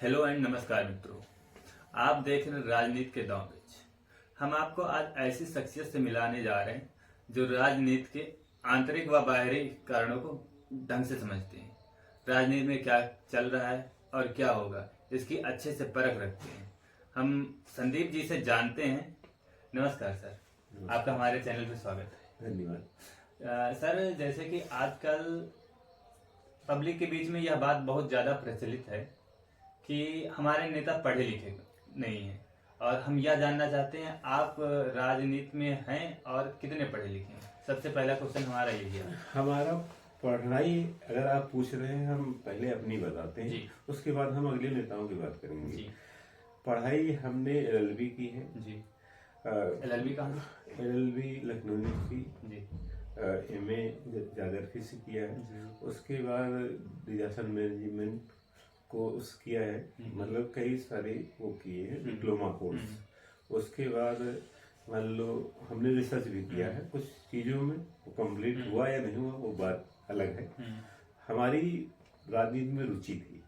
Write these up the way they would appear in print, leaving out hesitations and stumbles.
Hello and नमस्कार मित्रों। आप देख रहे हैं राजनीति के दौर। हम आपको आज ऐसी शख्सियत से मिलाने जा रहे हैं जो राजनीति के आंतरिक व बाहरी कारणों को ढंग से समझते हैं। राजनीति में क्या चल रहा है और क्या होगा इसकी अच्छे से परख रखते हैं। हम संदीप जी से जानते हैं। नमस्कार सर। नमस्कार। आपका हमारे चैनल पर स्वागत है। धन्यवाद। सर, जैसे कि आजकल पब्लिक के बीच में यह बात बहुत ज़्यादा प्रचलित है कि हमारे नेता पढ़े लिखे नहीं हैं, और हम यह जानना चाहते हैं आप राजनीति में हैं और कितने पढ़े लिखे हैं। सबसे पहला क्वेश्चन हमारा यही है। हमारा पढ़ाई अगर आप पूछ रहे हैं, हम पहले अपनी बताते हैं, उसके बाद हम अगले नेताओं की बात करेंगे। जी। पढ़ाई हमने LLB की है। जी। LLB कहाँ? LLB Lucknow university. जी। MA जागरफी से किया है। उसके बाद डिजास्टर मैनेजमेंट कोर्स किया है, मतलब कई सारे वो किए हैं डिप्लोमा कोर्स। उसके बाद मान लो हमने रिसर्च भी किया है कुछ चीज़ों में, वो कंप्लीट हुआ या नहीं हुआ वो बात अलग है। हमारी राजनीति में रुचि थी,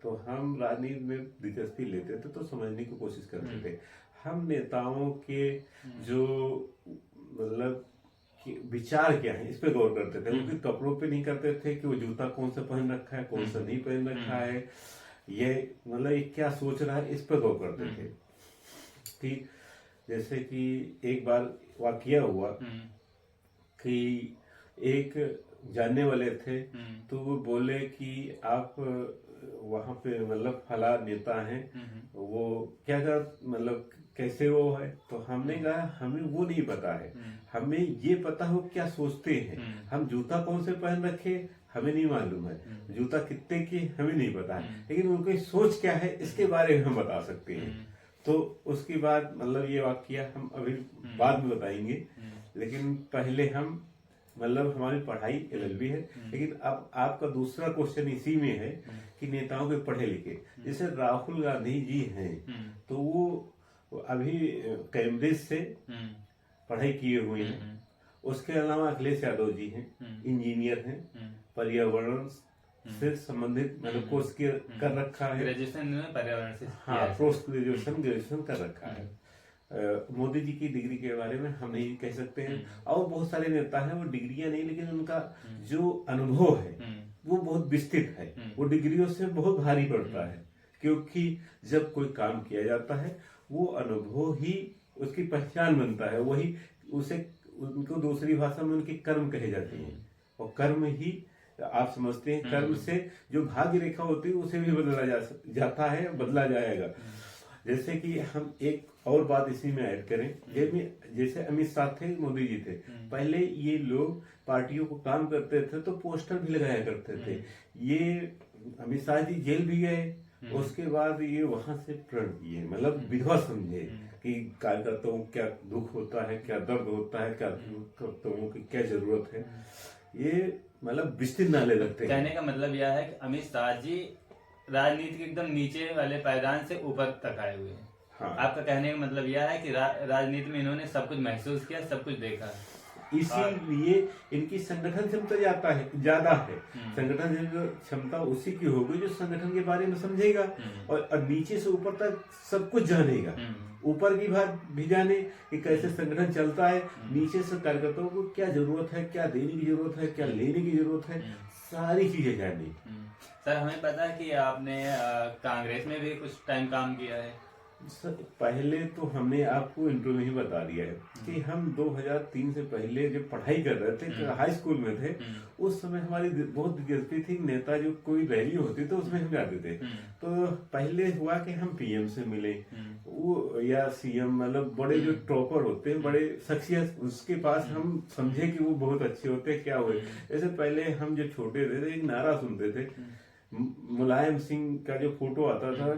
तो हम राजनीति में दिलचस्पी लेते थे, तो समझने की कोशिश करते थे। हम नेताओं के जो मतलब विचार क्या है इस पे गौर करते थे। उनके कपड़ों पे नहीं करते थे कि वो जूता कौन सा पहन रखा है, कौन सा नहीं पहन रखा है, ये मतलब ये क्या सोच रहा है, इस पे गौर करते थे। कि जैसे कि एक बार वाकया हुआ कि एक जानने वाले थे, तो वो बोले कि आप वहां पे मतलब फला नेता हैं, वो क्या कर मतलब कैसे वो है। तो हमने कहा हमें वो नहीं पता है, हमें ये पता हो क्या सोचते हैं। हम जूता कौन से पहन रखे हमें नहीं मालूम है, जूता कितने की हमें नहीं पता है, लेकिन उनकी सोच क्या है इसके बारे में हम बता सकते हैं। तो उसके बाद मतलब ये वाकया हम अभी बाद में बताएंगे, लेकिन पहले हम मतलब हमारी पढ़ाई LLB है। लेकिन अब आपका दूसरा क्वेश्चन इसी में है कि नेताओं के पढ़े लिखे, जैसे राहुल गांधी जी हैं, तो वो अभी कैम्ब्रिज से पढ़ाई किए हुए हैं। उसके अलावा अखिलेश यादव जी हैं, इंजीनियर हैं, पर्यावरण से संबंधित मतलब कोर्स कर रखा है, ग्रेजुएशन पर्यावरण से। हाँ, पोस्ट ग्रेजुएशन कर रखा है। मोदी जी की डिग्री के बारे में हम नहीं कह सकते हैं। और बहुत सारे नेता हैं वो डिग्रियां नहीं, लेकिन उनका जो अनुभव है वो बहुत विस्तृत है, वो डिग्रियों से बहुत भारी पड़ता है। क्योंकि जब कोई काम किया जाता है वो अनुभव ही उसकी पहचान बनता है, वही उसे उनको दूसरी भाषा में उनकी कर्म कहे जाते हैं। और कर्म ही आप समझते हैं, कर्म से जो भाग्य रेखा होती है उसे भी बदला जाता है, बदला जाएगा। जैसे कि हम एक और बात इसी में ऐड करें, जैसे अमित शाह थे, मोदी जी थे, पहले ये लोग पार्टियों को काम करते थे तो पोस्टर भी लगाया करते थे। ये अमित शाह जी जेल भी गए, उसके बाद ये वहां से प्रण किए, मतलब विधवा समझे कि कार्यकर्ताओं को क्या दुख होता है, क्या दर्द होता है, कार्यकर्ताओं की क्या जरूरत है, ये मतलब विस्तृत नाले लगते हैं। कहने का मतलब यह है कि अमित शाह जी राजनीति के एकदम नीचे वाले पायदान से ऊपर तक आए हुए हैं। हाँ। आपका कहने का मतलब यह है कि राजनीति में इन्होंने सब कुछ महसूस किया, सब कुछ देखा, इसीलिए इनकी संगठन क्षमता ज्यादा है। संगठन क्षमता उसी की होगी जो संगठन के बारे में समझेगा और नीचे से ऊपर तक सब कुछ जानेगा। ऊपर की बात भी जाने कि कैसे संगठन चलता है, नीचे से कार्यकर्ताओं को क्या जरूरत है, क्या देने की जरूरत है, क्या लेने की जरूरत है, सारी चीजें जाने। सर, हमें पता है कि आपने कांग्रेस में भी कुछ टाइम काम किया है। सर, पहले तो हमने आपको इंट्रो में ही बता दिया है कि हम 2003 से पहले जब पढ़ाई कर रहे थे, हाई स्कूल में थे, उस समय हमारी बहुत दिलचस्पी थी। नेता जो कोई रैली होती तो उसमें हम जाते थे। तो पहले हुआ कि हम PM से मिले, वो या CM, मतलब बड़े जो टॉपर होते हैं, बड़े शख्सियत, उसके पास हम समझे कि वो बहुत अच्छे होते हैं। क्या हुए, जैसे पहले हम जो छोटे थे एक नारा सुनते थे, मुलायम सिंह का जो फोटो आता था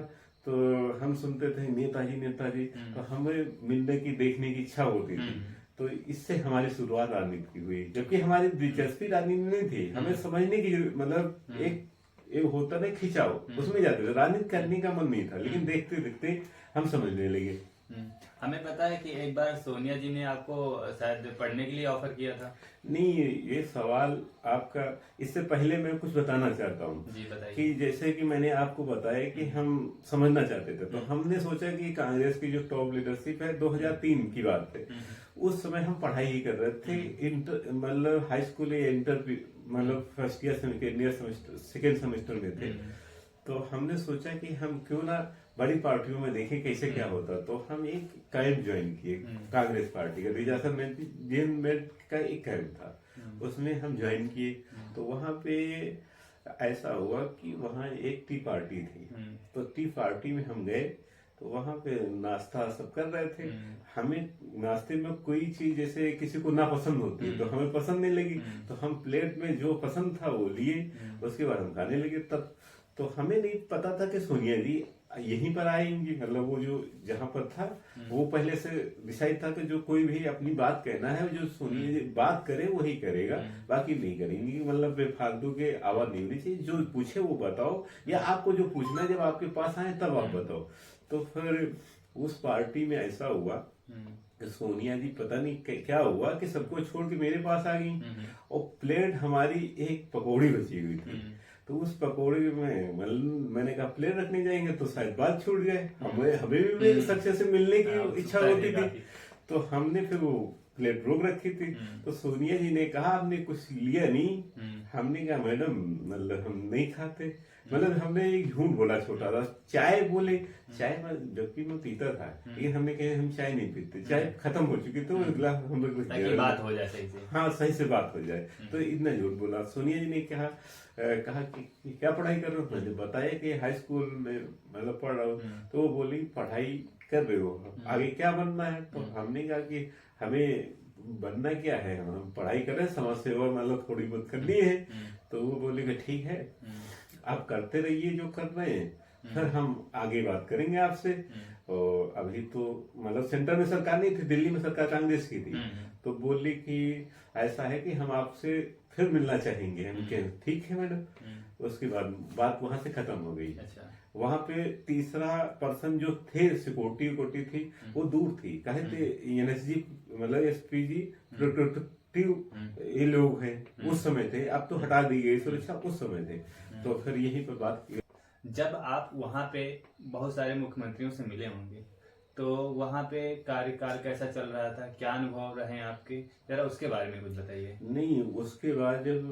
तो हम सुनते थे नेताजी नेताजी, तो हमें मिलने की देखने की इच्छा होती थी। तो इससे हमारी शुरुआत राजनीति की हुई, जबकि हमारी दिलचस्पी राजनीति में नहीं थी। हमें समझने की मतलब एक होता ना खिंचाव, उसमें जाते थे। राजनीति करने का मन नहीं था, लेकिन देखते देखते हम समझने लगे। हमें पता है कि एक बार सोनिया जी ने आपको शायद पढ़ने के लिए ऑफर किया था। नहीं, ये सवाल आपका, इससे पहले मैं कुछ बताना चाहता हूँ जी बताइए। कि जैसे कि मैंने आपको बताया कि हम समझना चाहते थे, तो हमने सोचा कि कांग्रेस की जो टॉप लीडरशिप है, 2003 की बात है, उस समय हम पढ़ाई ही कर रहे थे, इंटर मतलब हाई स्कूल या इंटर मतलब फर्स्ट ईयर सेकेंड सेमेस्टर में थे। तो हमने सोचा कि हम क्यों ना बड़ी पार्टियों में देखें कैसे क्या होता। तो हम एक कैंप ज्वाइन किए कांग्रेस पार्टी का, रिजासन का एक कैंप था, उसमें हम ज्वाइन किए। तो वहां पे ऐसा हुआ कि वहां एक टी पार्टी थी, तो टी पार्टी में हम गए, तो वहां पे नाश्ता सब कर रहे थे। हमें नाश्ते में कोई चीज जैसे किसी को ना पसंद होती है, तो हमें पसंद नहीं लगी, तो हम प्लेट में जो पसंद था वो लिए, उसके बाद हम खाने लगे। तब तो हमें नहीं पता था कि सोनिया जी यहीं पर आएंगी, मतलब वो जो जहां पर था वो पहले से डिसाइड था कि जो कोई भी अपनी बात कहना है, जो सोनिया जी बात करे वही करेगा, बाकी नहीं करेंगी, मतलब बेफालतू के आवाज नहीं होनी चाहिए, जो पूछे वो बताओ, या आपको जो पूछना है जब आपके पास आए तब आप बताओ। तो फिर उस पार्टी में ऐसा हुआ कि सोनिया जी पता नहीं क्या हुआ कि सबको छोड़ के मेरे पास आ गई, और प्लेट हमारी एक पकौड़ी बची हुई थी। तो उस पकौड़े में मैंने कहा प्लेट रखने जाएंगे तो शायद बात छूट जाए, हमें भी सक्सेस से मिलने की इच्छा होती थी। तो हमने फिर वो प्लेट रोक रखी थी। तो सोनिया जी ने कहा आपने कुछ लिया नहीं? हमने कहा मैडम मतलब हम नहीं खाते, मतलब हमने एक झूठ बोला छोटा सा। चाय बोले, चाय में जबकि मैं पीता था, लेकिन हमने कहा हम चाय नहीं पीते, चाय खत्म हो चुकी, तो गिलास हम लोग बात हो जाए सही से। हाँ, सही से बात हो जाए। तो इतना झूठ बोला। सोनिया जी ने कहा कि क्या पढ़ाई कर रहे हो? मैंने बताया कि हाई स्कूल में मतलब पढ़ रहा हूँ। तो वो बोली पढ़ाई कर रहे हो, आगे क्या बनना है? तो हमने कहा कि हमें बनना क्या है, हम पढ़ाई कर रहे हैं, समाज सेवा मतलब थोड़ी बहुत करनी है। तो वो बोले कि ठीक है, आप करते रहिए जो कर रहे हैं, फिर हम आगे बात करेंगे आपसे। और अभी तो मतलब सेंटर में सरकार नहीं थी, दिल्ली में सरकार कांग्रेस की थी। तो बोली कि ऐसा है कि हम आपसे फिर मिलना चाहेंगे। हम कहे ठीक है मैडम। उसके बाद बात वहां से खत्म हो गई। अच्छा। वहां पे तीसरा पर्सन जो थे, सिक्योरिटी थी, वो दूर थी, कहे थे एनएसजी मतलब एसपीजी प्रोटेक्टिव ये लोग हैं, उस समय थे, अब तो हटा दी गई सुरक्षा, उस समय थे। तो फिर यहीं पर बात की। जब आप वहां पे बहुत सारे मुख्यमंत्रियों से मिले होंगे, तो वहां पे कार्यकाल कैसा चल रहा था, क्या अनुभव रहे आपके, जरा उसके बारे में कुछ बताइए। नहीं, उसके बाद जब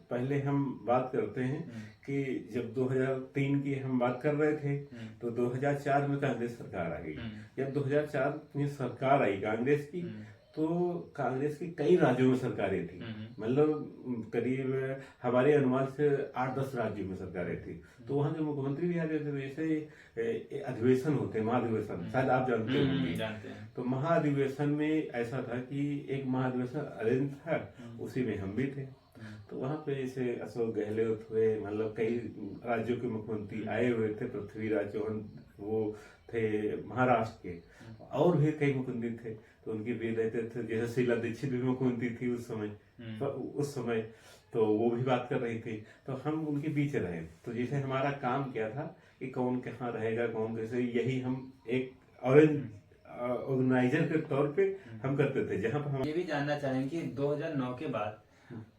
पहले हम बात करते हैं कि जब 2003 की हम बात कर रहे थे, तो 2004 में कांग्रेस सरकार आ गई। जब 2004 में सरकार आई कांग्रेस की, तो कांग्रेस की कई राज्यों में सरकारें थी, मतलब करीब हमारे अनुमान से 8-10 राज्यों में सरकारें थी। तो वहां के मुख्यमंत्री भी आ गए थे। जैसे अधिवेशन होते हैं, महाधिवेशन, शायद आप जानते होंगे। जानते हैं। तो महाधिवेशन में ऐसा था कि एक महाधिवेशन अरेंज था, उसी में हम भी थे। तो वहां पे जैसे अशोक गहलोत हुए, मतलब कई राज्यों के मुख्यमंत्री आए हुए थे, पृथ्वीराज चौहान वो थे महाराष्ट्र के, और भी कई मुख्यमंत्री थे। तो उनके भी रहते थे, जैसे शीला दीक्षित भी मुख्यमंत्री थी उस समय, तो वो भी बात कर रही थी। तो हम उनके बीच रहे। तो जैसे हमारा काम क्या था कि कौन कहाँ रहेगा, कौन कैसे, यही हम एक ऑर्गेनाइजर के तौर पे हम करते थे। जहां पर हम ये भी जानना चाहेंगे कि 2009 के बाद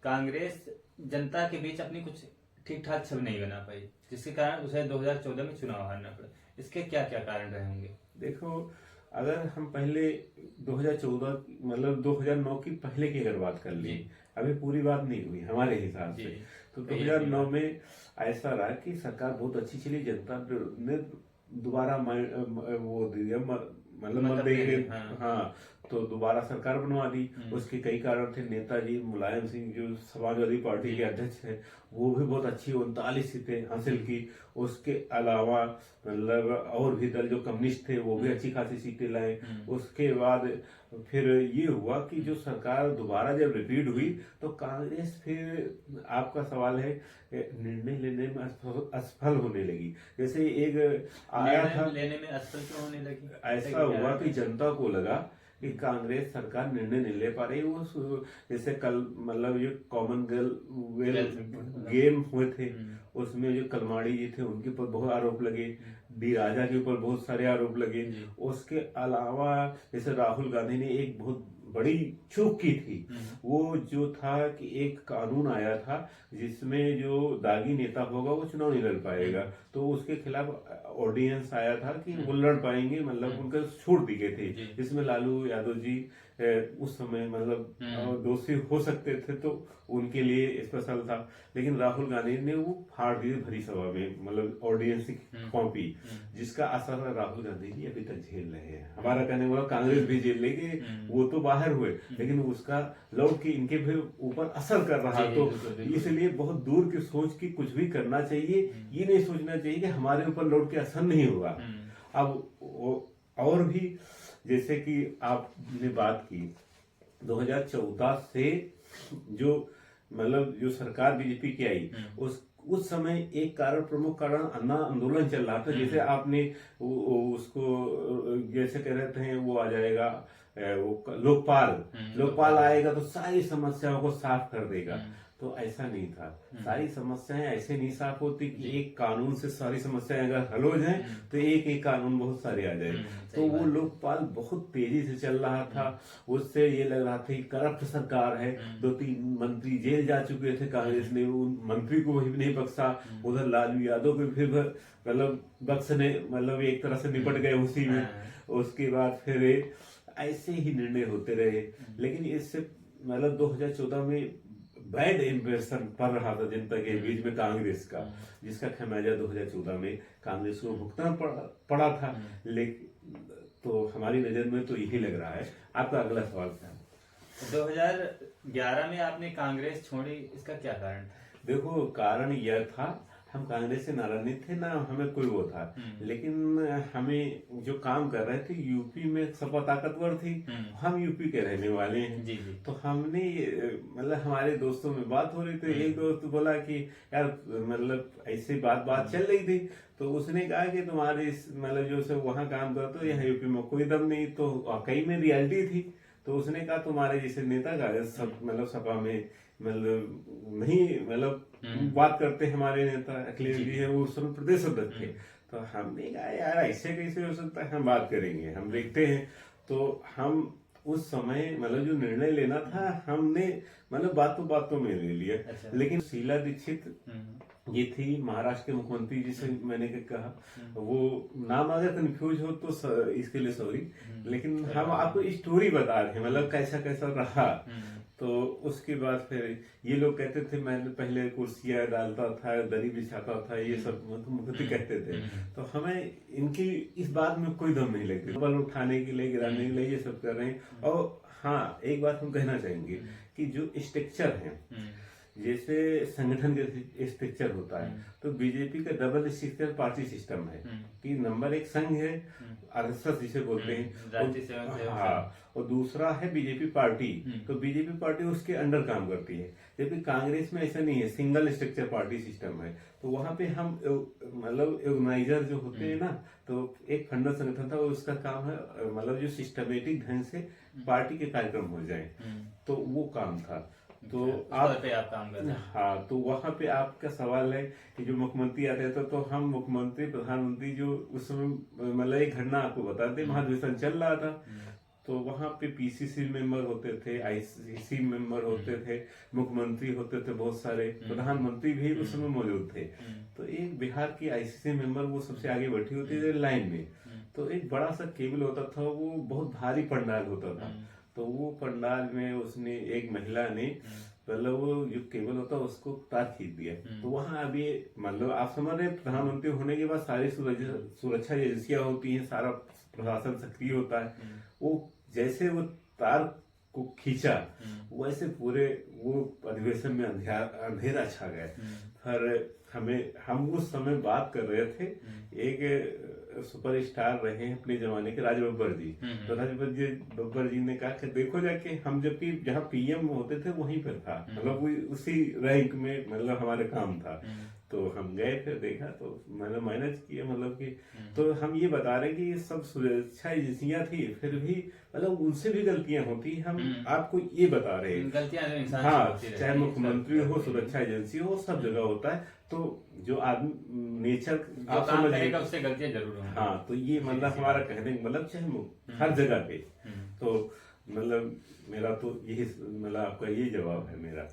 कांग्रेस जनता के बीच अपनी कुछ ठीक ठाक छवि नहीं बना पाई, जिसके कारण उसे 2014 में चुनाव हारना पड़ा। इसके क्या क्या कारण रहे होंगे? देखो, अगर हम पहले 2014 मतलब 2009 की पहले की अगर बात कर ली, अभी पूरी बात नहीं हुई हमारे हिसाब से, तो 2009 में ऐसा रहा कि सरकार बहुत अच्छी चली, जनता ने दोबारा वो दिया मतलब मत देंगे। हाँ, तो दोबारा सरकार बनवा दी। उसके कई कारण थे। नेताजी मुलायम सिंह जो समाजवादी पार्टी के अध्यक्ष है, वो भी बहुत अच्छी 39 सीटें हासिल की। उसके अलावा मतलब और भी दल जो कम्युनिस्ट थे, वो भी अच्छी खासी सीटें लाए। उसके बाद फिर ये हुआ कि जो सरकार दोबारा जब रिपीट हुई, तो कांग्रेस फिर आपका सवाल है निर्णय लेने में असफल होने लगी। जैसे एक आया था, लेने में असफल क्यों होने लगी? ऐसा हुआ कि जनता को लगा कि कांग्रेस सरकार निर्णय नहीं ले पा रही। वो जैसे कल मतलब ये कॉमनवेल्थ गेम हुए थे, उसमें जो कलमाड़ी जी थे उनके ऊपर बहुत आरोप लगे, डी राजा के ऊपर बहुत सारे आरोप लगे। उसके अलावा जैसे राहुल गांधी ने एक बहुत बड़ी चूक की थी, वो जो था कि एक कानून आया था जिसमें जो दागी नेता होगा वो चुनाव नहीं लड़ पाएगा, तो उसके खिलाफ ऑर्डिनेंस आया था कि वो लड़ पाएंगे, मतलब उनका छूट दी गई थी, जिसमें लालू यादव जी उस समय मतलब दोषी हो सकते थे, तो उनके लिए स्पेशल था। लेकिन राहुल गांधी ने वो फाड़ दी भरी सभा में, मतलब ऑर्डिनेंस की कॉपी, जिसका असर राहुल गांधी जी अभी तक झेल रहे हैं। हमारा कहने वाला कांग्रेस भी झेल लेगी, वो तो बाहर हुए, लेकिन उसका लौट के इनके भी ऊपर असर कर रहा। तो इसलिए बहुत दूर की सोच की कुछ भी करना चाहिए, ये नहीं सोचना चाहिए कि हमारे ऊपर लौट के असर नहीं होगा। अब और भी जैसे कि आपने बात की 2014 से जो मतलब जो सरकार बीजेपी की आई, उस समय एक कारण, प्रमुख कारण अन्ना आंदोलन चल रहा था। जैसे आपने उसको जैसे कह रहे थे वो आ जाएगा, वो लोकपाल आएगा तो सारी समस्याओं को साफ कर देगा, तो ऐसा नहीं था। सारी समस्याएं ऐसे नहीं साफ होती कि एक कानून से सारी समस्याएं अगर हल हो जाएं तो एक कानून बहुत सारे आ जाए। तो वो लोकपाल बहुत तेजी से चल रहा था, उससे ये लग रहा था कि करप्ट सरकार है। 2-3 मंत्री जेल जा चुके थे, कांग्रेस ने उन मंत्री को भी नहीं बख्शा, उधर लालू यादव को फिर मतलब बख्शने, मतलब एक तरह से निपट गए उसी में। उसके बाद फिर ऐसे ही निर्णय होते रहे, लेकिन इससे मतलब 2014 में बैड इम्प्रेशन पड़ रहा था जनता के बीच में कांग्रेस का, जिसका खमियाजा 2014 में कांग्रेस को भुगतना पड़ा था। लेकिन तो हमारी नजर में तो यही लग रहा है। आपका अगला सवाल क्या है? 2011 में आपने कांग्रेस छोड़ी, इसका क्या कारण था? देखो, कारण यह था हम कांग्रेस से नाराज नहीं थे, ना हमें कोई वो था, लेकिन हमें जो काम कर रहे थे यूपी में सपा ताकतवर थी, हम यूपी के रहने वाले हैं। जी। तो हमने मतलब हमारे दोस्तों में बात हो रही थी, एक दोस्त बोला कि यार मतलब ऐसे बात चल रही थी, तो उसने कहा कि तुम्हारे मतलब जो सब वहाँ काम करते हो, यहाँ यूपी में कोई दम नहीं। तो वाकई में रियलिटी थी। तो उसने कहा तुम्हारे जैसे नेता कांग्रेस सब मतलब सपा में मतलब नहीं मतलब बात करते हमारे नेता अखिलेश जी है, वो सब प्रदेश अध्यक्ष थे। तो हमने कहा यार ऐसे कैसे हो सकता है, हम बात करेंगे, हम देखते हैं। तो हम उस समय मतलब जो निर्णय लेना था हमने मतलब बातों में ले लिया। अच्छा। लेकिन शीला दीक्षित ये थी महाराष्ट्र के मुख्यमंत्री, जिसे मैंने कहा, वो नाम अगर कंफ्यूज हो तो इसके लिए सॉरी, लेकिन हम आपको स्टोरी बता रहे हैं मतलब कैसा कैसा रहा। तो उसके बाद फिर ये लोग कहते थे मैं पहले कुर्सियां डालता था, दरी बिछाता था, ये सब मुख्यमंत्री कहते थे। तो हमें इनकी इस बात में कोई दम नहीं लगती, बल उठाने के लिए, गिराने के लिए ये सब कर रहे हैं। और हाँ, एक बात हम कहना चाहेंगे कि जो स्ट्रक्चर है, जैसे संगठन का स्ट्रक्चर होता है, तो बीजेपी का डबल स्ट्रक्चर पार्टी सिस्टम है कि नंबर 1 संघ है, आरएसएस जिसे बोलते हैं, हाँ, और दूसरा है बीजेपी पार्टी। तो बीजेपी पार्टी उसके अंडर काम करती है, जबकि कांग्रेस में ऐसा नहीं है, सिंगल स्ट्रक्चर पार्टी सिस्टम है। तो वहां पे हम मतलब ऑर्गेनाइजर जो होते हैं ना, तो एक फंडल संगठन था, उसका काम है मतलब जो सिस्टमेटिक ढंग से पार्टी के कार्यक्रम हो जाए, तो वो काम था। तो आप काम कर रहे हैं। हाँ, तो वहां पे आपका सवाल है कि जो मुख्यमंत्री आते थे, तो हम मुख्यमंत्री प्रधानमंत्री जो उस समय मतलब एक घटना आपको बताते, महाधिवेशन चल रहा था, तो वहां पे पीसीसी मेंबर होते थे, आईसीसी मेंबर होते थे, मुख्यमंत्री होते थे, बहुत सारे प्रधानमंत्री भी उस समय मौजूद थे। तो एक बिहार की आईसीसी मेंबर वो सबसे आगे बैठी होती थी लाइन में, तो एक बड़ा सा केबल होता था, वो बहुत भारी पंडाल होता था। तो वो पंडाल में उसने एक महिला ने मतलब वो जो केबल होता है उसको तार खींच दिया। तो वहां अभी मतलब आप समझ रहे, प्रधानमंत्री होने के बाद सारी सुरक्षा एजेंसियां होती हैं, सारा प्रशासन सक्रिय होता है। वो जैसे वो तार को खींचा, वैसे पूरे वो अधिवेशन में अंधेरा छा गया। फिर हम उस समय बात कर रहे थे, एक सुपरस्टार रहे हैं अपने जमाने के राज बब्बर जी। तो राज बब्बर जी ने कहा कि देखो जाके, हम जबकि जहाँ पीएम होते थे वहीं पर था, मतलब वो उसी रैंक में मतलब हमारे काम था। तो हम गए, फिर देखा, तो मैंने मैनेज किया मतलब कि, तो हम ये बता रहे हैं कि ये सब सुरक्षा एजेंसियां थी, फिर भी मतलब उनसे भी गलतियां होती, हम आपको ये बता रहे हैं। गलतियां हाँ, चाहे मुख्यमंत्री हो, सुरक्षा एजेंसी हो, सब जगह होता है। तो जो आदमी नेचर जो आप काम समझिए, करेगा उससे गलतियां जरूर होंगी। हाँ, तो ये मतलब सी हमारा बात। कहने का मतलब चाहे हर जगह पे, हम्म। तो मतलब मेरा तो यही मतलब आपका ये जवाब है मेरा।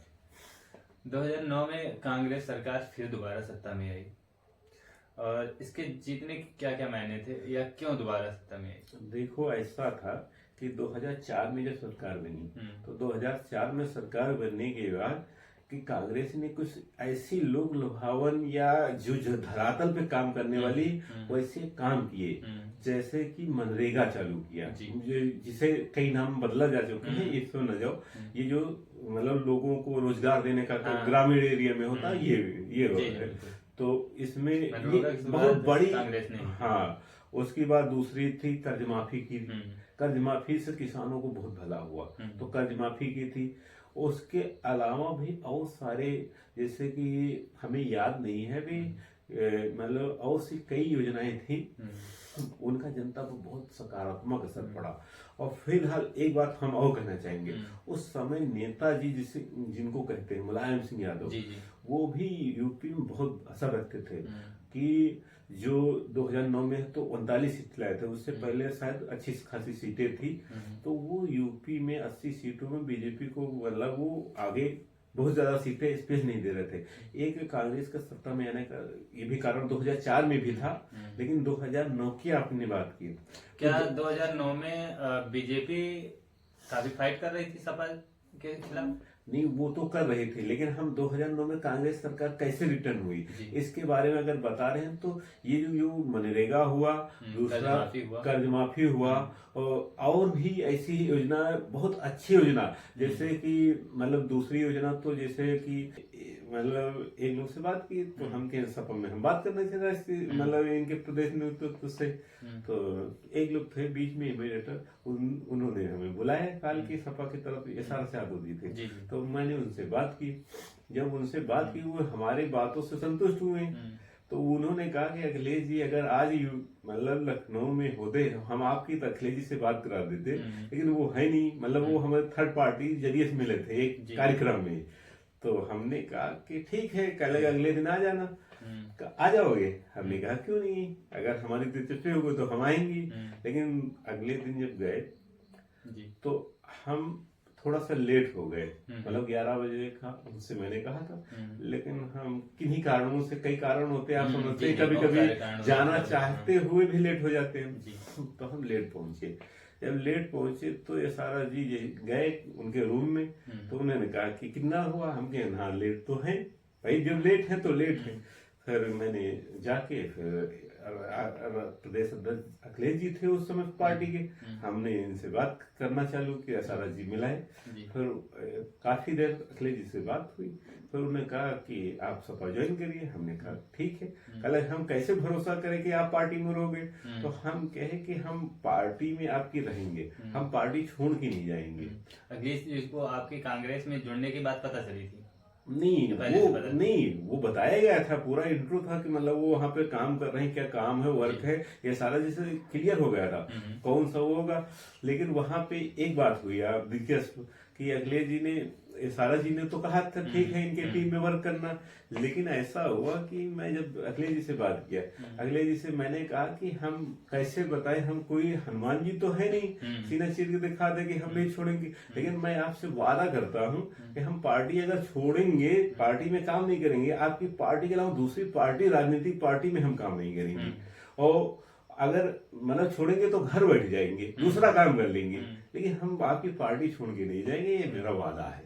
2009 में कांग्रेस सरकार फिर दोबारा सत्ता में आई, और इसके जीतने के क्या क्या मायने थे, या क्यों दोबारा सत्ता में आई? देखो ऐसा था कि 2004 में जब सरकार बनी, हम्म। तो 2004 में सरकार बनने के बाद कि कांग्रेस ने कुछ ऐसी लोक लुभावन या जो धरातल पे काम करने वाली वैसे काम किए, जैसे कि मनरेगा चालू किया, जिसे कई नाम बदला जा चुके हैं, इसमें न जाओ। ये जो मतलब लोगों को रोजगार देने का ग्रामीण एरिया में होता है, ये रोल है। तो इसमें ये बहुत बड़ी, कांग्रेस ने, हाँ। उसके बाद दूसरी थी कर्ज माफी की। कर्ज माफी से किसानों को बहुत भला हुआ, तो कर्ज माफी की थी। उसके अलावा भी और सारे, जैसे कि हमें याद नहीं है भी, मतलब और सी कई योजनाएं थी, उनका जनता पर बहुत सकारात्मक असर पड़ा। और फिलहाल एक बात हम और कहना चाहेंगे, उस समय नेताजी जिसे जिनको कहते हैं मुलायम सिंह यादव, वो भी यूपी में बहुत असर रखते थे। कि जो 2009 में तो 39 सीट लाए थे, उससे पहले शायद अच्छी खासी सीटें थी, तो वो यूपी में 80 सीटों में बीजेपी को मतलब वो आगे बहुत ज्यादा सीटें स्पेस नहीं दे रहे थे। एक कांग्रेस का सत्ता में आने का ये भी कारण 2004 में भी था, लेकिन 2009 की आपने बात की, क्या 2009 में बीजेपी काफी फाइट कर रही थी सपा के खिलाफ? नहीं, वो तो कर रहे थे, लेकिन हम 2009 में कांग्रेस सरकार कैसे रिटर्न हुई इसके बारे में अगर बता रहे हैं, तो ये जो मनरेगा हुआ, दूसरा कर्ज माफी हुआ, और भी ऐसी योजना, बहुत अच्छी योजना, जैसे कि मतलब दूसरी योजना तो जैसे कि मतलब एक लोग से बात की, तो हम के सपा में हम बात करने से मतलब इनके प्रदेश में तो से तो एक लोग थे बीच में इमिडिएटर, उन्होंने हमें बुलाया काल की सपा की तरफ, एसआर यादव जी थे। तो मैंने उनसे बात की, जब उनसे बात की वो हमारी बातों से संतुष्ट हुए, तो उन्होंने कहा कि अखिलेश जी अगर आज मतलब लखनऊ में होते हम आपकी तो अखिलेश जी से बात करा देते, लेकिन वो है नहीं, मतलब वो हमारे थर्ड पार्टी जरिए से मिले थे एक कार्यक्रम में। तो हमने कहा कि ठीक है, कल अगले दिन आ जाना। आ जाओगे? हमने कहा क्यों नहीं, अगर हमारी दिलचस्पी होगी तो हम आएंगी। लेकिन अगले दिन जब गए तो हम थोड़ा सा लेट हो गए, मतलब 11 बजे का उनसे मैंने कहा था, लेकिन हम किन्हीं कारणों से, कई कारण होते हैं आप समझते हैं, कभी कभी जाना चाहते हुए भी लेट हो जाते हैं, तो हम लेट पहुंचे। जब लेट पहुंचे तो ये सारा जी गए उनके रूम में, तो उन्होंने कहा कि कितना हुआ, हम कहे हाँ लेट तो है भाई, जब लेट है तो लेट है। फिर मैंने जाके फिर प्रदेश अध्यक्ष अखिलेश जी थे उस समय पार्टी के, हमने इनसे बात करना चालू किया, सारा जी मिलाए। फिर काफी देर अखिलेश जी से बात हुई, फिर उन्होंने कहा कि आप सपा ज्वाइन करिए। हमने कहा ठीक है। कल हम कैसे भरोसा करें कि आप पार्टी में रहोगे, तो हम कहे कि हम पार्टी में आपकी रहेंगे, हम पार्टी छोड़ के नहीं जाएंगे। अखिलेश जी को आपकी कांग्रेस में जुड़ने की बात पता चली थी? नहीं, वो बताया गया था, पूरा इंट्रो था कि मतलब वो वहाँ पे काम कर रहे हैं, क्या काम है, वर्क है, ये सारा जैसे क्लियर हो गया था कौन सा वो होगा। लेकिन वहाँ पे एक बात हुई आप दिलचस्प, कि अखिलेश जी ने, सारा जी ने तो कहा था ठीक है इनके टीम में वर्क करना, लेकिन ऐसा हुआ कि मैं जब अखिलेश जी से बात किया, अखिलेश जी से मैंने कहा कि हम कैसे बताएं, हम कोई हनुमान जी तो है नहीं सीना चीर के दिखा दे कि हम नहीं छोड़ेंगे, लेकिन मैं आपसे वादा करता हूं कि हम पार्टी अगर छोड़ेंगे, पार्टी में काम नहीं करेंगे, आपकी पार्टी के अलावा दूसरी पार्टी, राजनीतिक पार्टी में हम काम नहीं करेंगे, और अगर मतलब छोड़ेंगे तो घर बैठ जाएंगे, दूसरा काम कर लेंगे, लेकिन हम आपकी पार्टी छोड़ के नहीं जाएंगे, ये मेरा वादा है।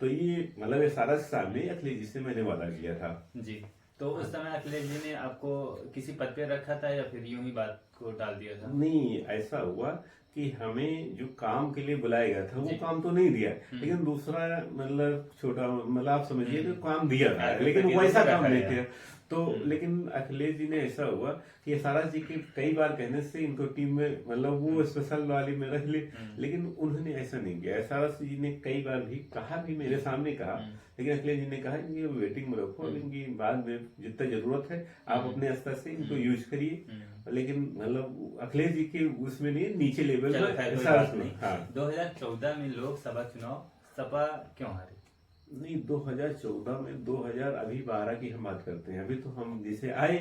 तो ये मतलब ये सारा सामने अखिलेश जी से मैंने वादा किया था जी। तो उस समय अखिलेश जी ने आपको किसी पद पे रखा था, या फिर यूं ही बात को टाल दिया था? नहीं, ऐसा हुआ कि हमें जो काम के लिए बुलाया गया था वो काम तो नहीं दिया, लेकिन दूसरा मतलब छोटा, मतलब आप समझिए कि काम दिया था, लेकिन वैसा काम नहीं किया। तो लेकिन अखिलेश जी ने, ऐसा हुआ कि सारा जी के कई बार कहने से इनको टीम में मतलब वो स्पेशल वाली में रख ले, लेकिन उन्होंने ऐसा नहीं किया। सारा जी ने कई बार भी कहा, भी मेरे सामने कहा, लेकिन अखिलेश जी ने कहा कि वेटिंग में रखो, इनकी बाद में जितना जरूरत है आप अपने स्तर से इनको यूज करिए, लेकिन मतलब अखिलेश जी के उसमें नहीं, नीचे लेवल पर। 2014 में लोकसभा चुनाव सपा क्यों हारी? नहीं, 2014 में 2012 की हम बात करते हैं। अभी तो हम जिसे आए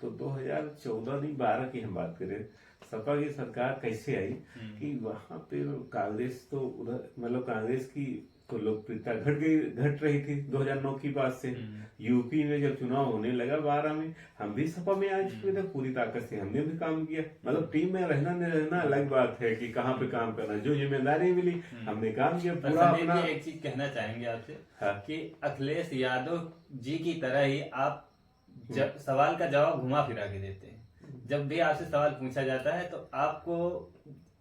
तो 2014 नहीं 12 की हम बात करें। सपा की सरकार कैसे आई कि वहां पे कांग्रेस तो उधर मतलब कांग्रेस की तो लोकप्रियता घट रही थी 2009 की बाद से। यूपी में जब चुनाव होने लगा 12 में, हम भी सपा में आ चुके थे पूरी ताकत से, हमने भी काम किया। मतलब टीम में रहना नहीं रहना अलग बात है कि कहाँ पे काम करना, जो जिम्मेदारी मिली हमने काम किया पूरा अपना। एक चीज कहना चाहेंगे आपसे हाँ। कि अखिलेश यादव जी की तरह ही आप जब सवाल का जवाब घुमा फिरा के देते हैं। जब भी आपसे सवाल पूछा जाता है तो आपको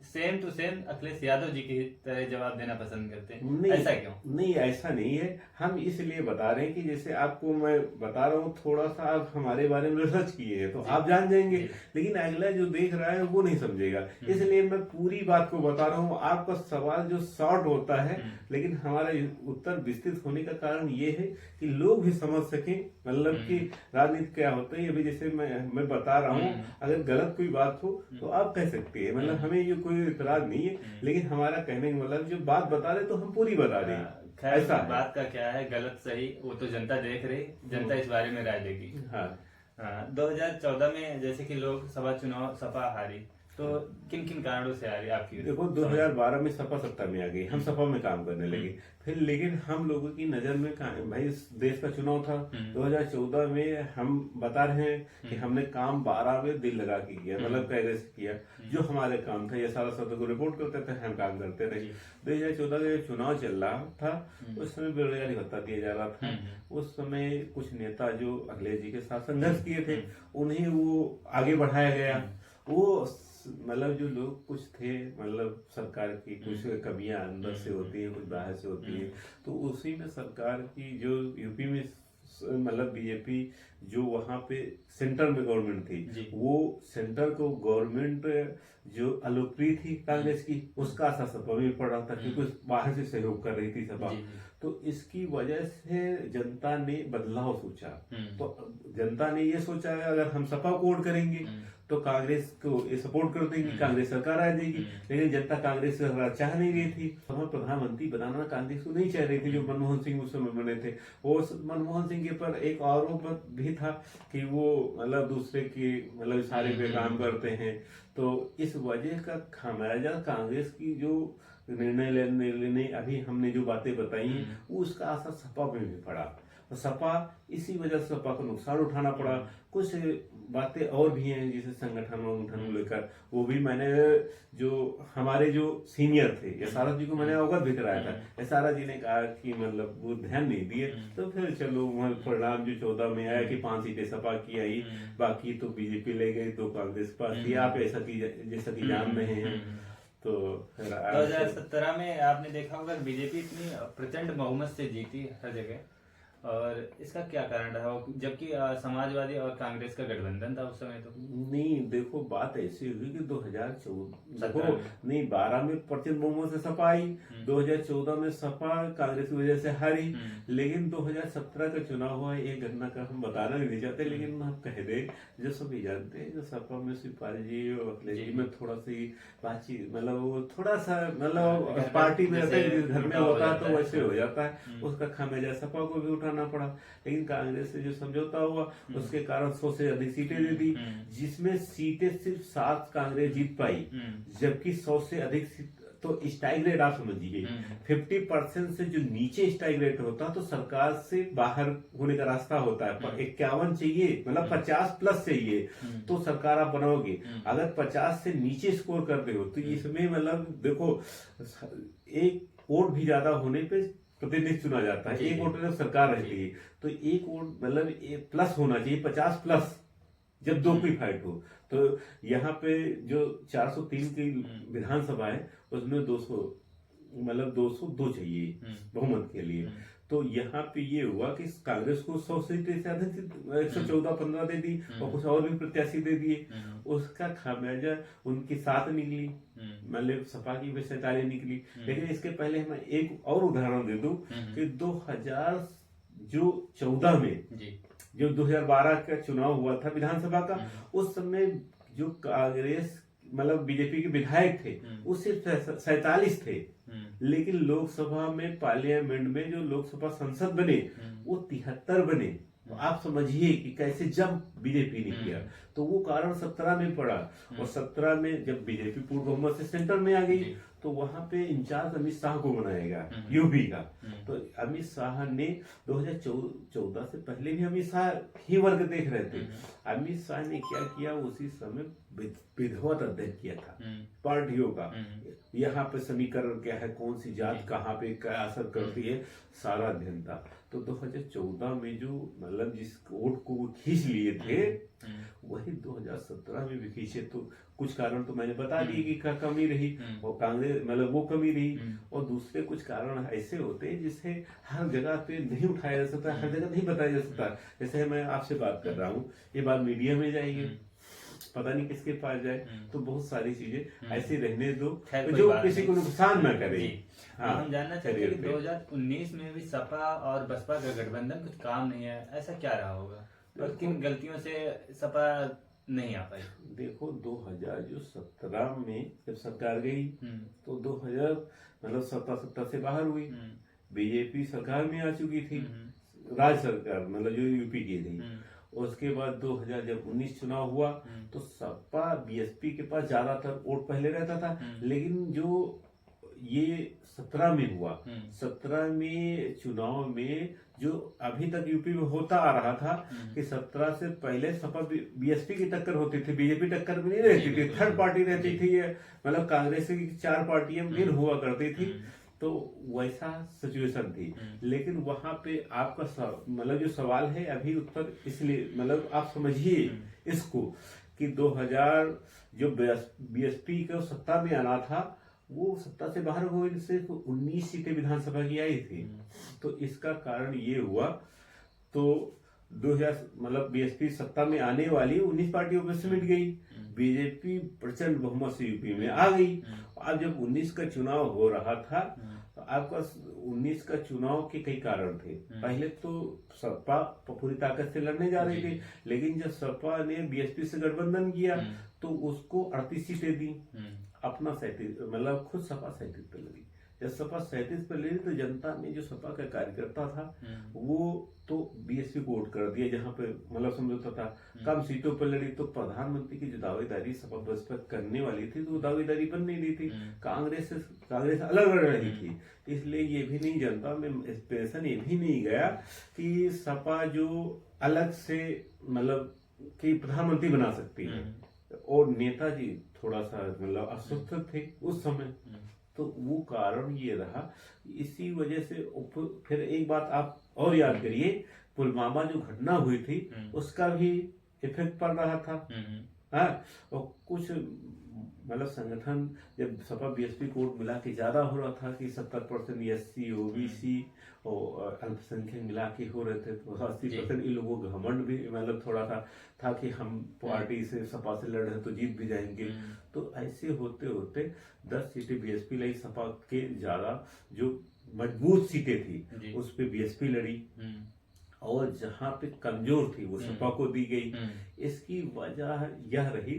same to same Akhilesh Yadav ji की तरह जवाब देना पसंद करते हैं। ऐसा क्यों? नहीं, ऐसा नहीं है। हम इसलिए बता रहे हैं कि जैसे आपको मैं बता रहा हूँ, थोड़ा सा आप हमारे बारे में रिसर्च किए हैं तो आप जान जाएंगे, लेकिन अगला जो देख रहा है वो नहीं समझेगा। इसलिए मैं पूरी बात को बता रहा हूँ। आपका सवाल जो शॉर्ट होता है, लेकिन हमारा उत्तर विस्तृत होने का कारण ये है कि लोग भी समझ सकें मतलब कि राजनीति क्या होता है। अभी जैसे मैं बता रहा हूँ, अगर गलत कोई बात हो तो आप कह सकते हैं, मतलब हमें ये कोई इतराज नहीं है, लेकिन हमारा कहने का मतलब जो बात बता रहे तो हम पूरी बता रहे हैं। खैर, ऐसा बात का क्या है, गलत सही वो तो जनता देख रही, जनता इस बारे में राय देगी। हाँ। 2014 में जैसे कि लोकसभा चुनाव सपा हारी, तो किन किन कारणों से हारी आपकी? देखो 2012 में सपा सत्ता में आ गई, हम सपा में काम करने लगे। फिर लेकिन हम लोगों की नजर में भाई देश का चुनाव था 2014 में। हम बता रहे हैं कि हमने काम 12 में दिल लगा के किया, मतलब कैसे किया जो हमारे काम था। ये सारा सब को रिपोर्ट करते थे, हम काम करते रहे। 2014 का चुनाव चल रहा था, उस समय बेरोजगारी भत्ता दिया जा रहा था। उस समय कुछ नेता जो अखिलेश जी के साथ संघर्ष किए थे, उन्हें वो आगे बढ़ाया गया। वो मतलब जो लोग कुछ थे, मतलब सरकार की कुछ कमियां अंदर से होती है, कुछ बाहर से होती है, तो उसी में सरकार की जो यूपी में मतलब बीजेपी जो वहां पे सेंटर में गवर्नमेंट थी, वो सेंटर को गवर्नमेंट जो अलोकप्रिय थी कांग्रेस की, उसका असर सपा में पड़ रहा था क्योंकि बाहर से सहयोग कर रही थी सपा। तो इसकी वजह से जनता ने बदलाव सोचा। तो जनता ने ये सोचा अगर हम सपा को वोट करेंगे तो कांग्रेस को ये सपोर्ट कर देंगे, कांग्रेस सरकार आ जाएगी। लेकिन जनता कांग्रेस सरकार चाह नहीं रही थी। हमें प्रधानमंत्री बनाना कांग्रेस को नहीं चाह रही थी, जो मनमोहन सिंह उस समय बने थे। और मनमोहन सिंह के पर एक आरोप भी था कि वो मतलब दूसरे की मतलब इशारे पे काम करते हैं। तो इस वजह का खामियाजा कांग्रेस की जो निर्णय लेने अभी हमने जो बातें बताई हैं, उसका असर सपा में भी पड़ा। और सपा इसी वजह से सपा को नुकसान उठाना पड़ा। कुछ बातें और भी हैं जैसे संगठन लेकर, वो भी मैंने जो हमारे जो सीनियर थे एसआरएस जी को मैंने अवगत भी कराया था। एसआरएस जी ने कहा कि मतलब वो ध्यान नहीं दिए, तो फिर चलो परिणाम जो 14 में आया कि 5 सीटें सपा की आई, बाकी तो बीजेपी ले गई, तो कांग्रेस पास थी। आप ऐसा की जैसा कि जान रहे हैं। तो 2017 में आपने देखा होगा बीजेपी इतनी प्रचंड बहुमत से जीती हर जगह, और इसका क्या कारण रहा, जबकि समाजवादी और कांग्रेस का गठबंधन था उस समय? तो नहीं, देखो बात ऐसी हुई कि 2014 नहीं 12 में प्रचंड बहुमत से सपा आई, 2014 में सपा कांग्रेस की वजह से हारी। लेकिन 2017 का चुनाव हुआ, एक घटना का हम बताना नहीं चाहते, लेकिन हम कह दे जो सभी जानते हैं, जो सपा में शिवपाल जी और अखिलेश जी में थोड़ा सी बातचीत, मतलब वो थोड़ा सा मतलब पार्टी में घर में होता है तो वैसे हो जाता है। उसका खामियाजा सपा को भी उठाना पड़ा। लेकिन कांग्रेस से जो समझौता हुआ उसके कारण 100 से अधिक सीटें दे दी, जिसमें सीटें सिर्फ 7 कांग्रेस जीत पाई, जबकि 100 से अधिक तो स्ट्राइक रेट आप समझिए 50% से जो नीचे स्ट्राइक रेट होता तो सरकार से बाहर होने का रास्ता होता है। 51 चाहिए, मतलब 50 प्लस चाहिए तो सरकार आप बनाओगे। अगर 50 से नीचे स्कोर करते हो तो इसमें मतलब देखो एक वोट भी ज्यादा होने पे प्रतिनिधि चुना जाता है, एक वोट जब सरकार रहती है तो एक वोट मतलब प्लस होना चाहिए 50 प्लस, जब दो की फाइट हो। तो यहाँ पे जो 403 की विधानसभा है उसमें 200 मतलब 202 चाहिए बहुमत के लिए। तो यहाँ पे ये हुआ कि कांग्रेस को 100 सीटें से अधिक 114-15 दे दी और कुछ और भी प्रत्याशी दे दिए। उसका खामियाजा उनकी 7 निकली, मतलब सपा की भी 47 निकली। लेकिन इसके पहले मैं एक और उदाहरण दे दूं कि 2014 में जो 2012 का चुनाव हुआ था विधानसभा का, उस समय जो कांग्रेस मतलब बीजेपी के विधायक थे वो सिर्फ 47 थे, लेकिन लोकसभा में पार्लियामेंट में जो लोकसभा संसद बने वो 73 बने। तो आप समझिए कि कैसे जब बीजेपी ने किया, तो वो कारण 17 में पड़ा। और 17 में जब बीजेपी पूर्ण बहुमत से सेंटर में आ गई तो वहां पे इंचार्ज अमित शाह को बनाएगा यूपी का। तो अमित शाह ने 2014 से पहले भी अमित शाह ही वर्ग देख रहे थे। अमित शाह ने क्या किया, उसी समय विधिवत अध्ययन किया था पार्टियों का, यहाँ पे समीकरण क्या है, कौन सी जात कहाँ पे क्या असर करती है, सारा अध्ययन था। तो 2014 में जो मतलब जिस वोट को वो खींच लिए थे वही 2017 में भी खींचे। तो कुछ कारण तो मैंने बता दिए कि क्या कमी रही, और कांग्रेस मतलब वो कमी रही, और दूसरे कुछ कारण ऐसे होते हैं जिसे हर जगह पे नहीं उठाया जा सकता, हर जगह नहीं बताया जा सकता। जैसे मैं आपसे बात कर रहा हूँ, ये बात मीडिया में जाएगी, पता नहीं किसके पास जाए, तो बहुत सारी चीजें ऐसी रहने दो जो किसी को नुकसान ना करे। हाँ, हम जानना चाहते हैं कि 2019 में भी सपा और बसपा का गठबंधन कुछ काम नहीं है, ऐसा क्या रहा होगा और किन गलतियों से सपा नहीं आ पाई? देखो 2017 में जब सरकार गई तो 2000 मतलब सत्ता से बाहर हुई, बीजेपी सरकार में आ चुकी थी, राज्य सरकार मतलब जो यूपी की थी। उसके बाद 2019 चुनाव हुआ तो सपा बीएसपी के पास ज्यादातर वोट पहले रहता था, लेकिन जो ये 17 में हुआ, 17 में चुनाव में जो अभी तक यूपी में होता आ रहा था कि 17 से पहले सपा बीएसपी की टक्कर होती थी, बीजेपी टक्कर में नहीं रहती थी, थर्ड पार्टी रहती थी, मतलब कांग्रेस की 4 पार्टियां मेन हुआ करती थी। तो वैसा सिचुएशन थी, लेकिन वहां पे आपका मतलब जो सवाल है अभी उत्तर इसलिए मतलब आप समझिए इसको कि 2000 जो बीएसपी को सत्ता में आना था वो सत्ता से बाहर हो गई, सिर्फ 19 सीटें विधानसभा की आई थी। तो इसका कारण ये हुआ, तो 2000 मतलब बीएसपी सत्ता में आने वाली 19 पार्टियों में सिमट गई, बीजेपी प्रचंड बहुमत से यूपी में आ गई। अब जब 19 का चुनाव हो रहा था तो आपका 19 का चुनाव के कई कारण थे। पहले तो सपा पूरी ताकत से लड़ने जा रही थी, लेकिन जब सपा ने बीएसपी से गठबंधन किया तो उसको 38 सीटें दी, अपना 37 मतलब खुद सपा 37 पे लड़ी। जब सपा 37 पे लड़ी तो जनता ने जो सपा का कार्यकर्ता था वो तो बीएसपी को वोट कर दिया, जहां पे मतलब समझौता था, कम सीटों पर लड़ी। तो प्रधानमंत्री की जो दावेदारी सपा बसपा करने वाली थी तो वो दावेदारी बन नहीं रही थी, कांग्रेस अलग लड़ रही थी। इसलिए ये भी नहीं जनता में एक्सप्रेशन ये भी नहीं गया कि सपा जो अलग से मतलब कि प्रधानमंत्री बना सकती है, और नेताजी थोड़ा सा मतलब अस्वस्थ थे उस समय, तो वो कारण ये रहा। इसी वजह से फिर एक बात आप और याद करिए, पुलवामा जो घटना हुई थी उसका भी इफेक्ट पड़ रहा था। हाँ, और कुछ मतलब संगठन जब सपा बीएसपी को वोट मिला के ज्यादा हो रहा था कि 70% एससी ओबीसी और अल्पसंख्यक मिला के हो रहे थे, तो 80% इन लोगों का घमंड भी मतलब थोड़ा था कि हम पार्टी से सपा से लड़ रहे तो जीत भी जाएंगे। तो ऐसे होते होते 10 सीटें बीएसपी लाई, सपा के ज्यादा जो मजबूत सीटें थी उस पे बीएसपी लड़ी, और जहां पे कमजोर थी वो सपा को दी गई। इसकी वजह यह रही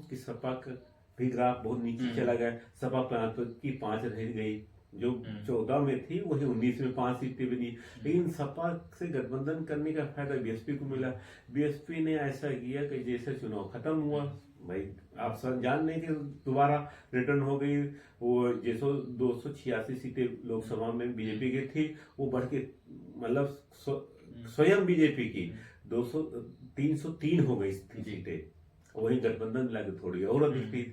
कि सपा का भी ग्राफ बहुत नीचे चला गया, सपा 5 रह गई, जो 14 में थी वही 19 में 5 सीटें बनी। लेकिन सपा से गठबंधन करने का फायदा बीएसपी को मिला। बीएसपी ने ऐसा किया कि जैसे चुनाव खत्म हुआ, भाई आप सब जान लें कि दोबारा रिटर्न हो गई, वो जैसो 286 सीटें लोकसभा में बीजेपी की थी वो बढ़ के मतलब स्वयं बीजेपी की 303 हो गई थी सीटें, वही गठबंधन मिला के थोड़ी और अधिक थी।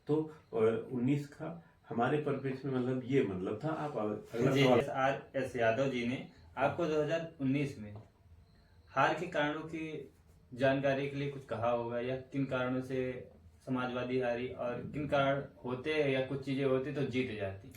तो 19 का हमारे परिप्रेक्ष्य में मतलब ये मतलब था। आप आर.एस. यादव जी ने आपको 2019 में हार के कारणों की जानकारी के लिए कुछ कहा होगा, या किन कारणों से समाजवादी हारी और किन कारण होते या कुछ चीजें होती तो जीत जाती,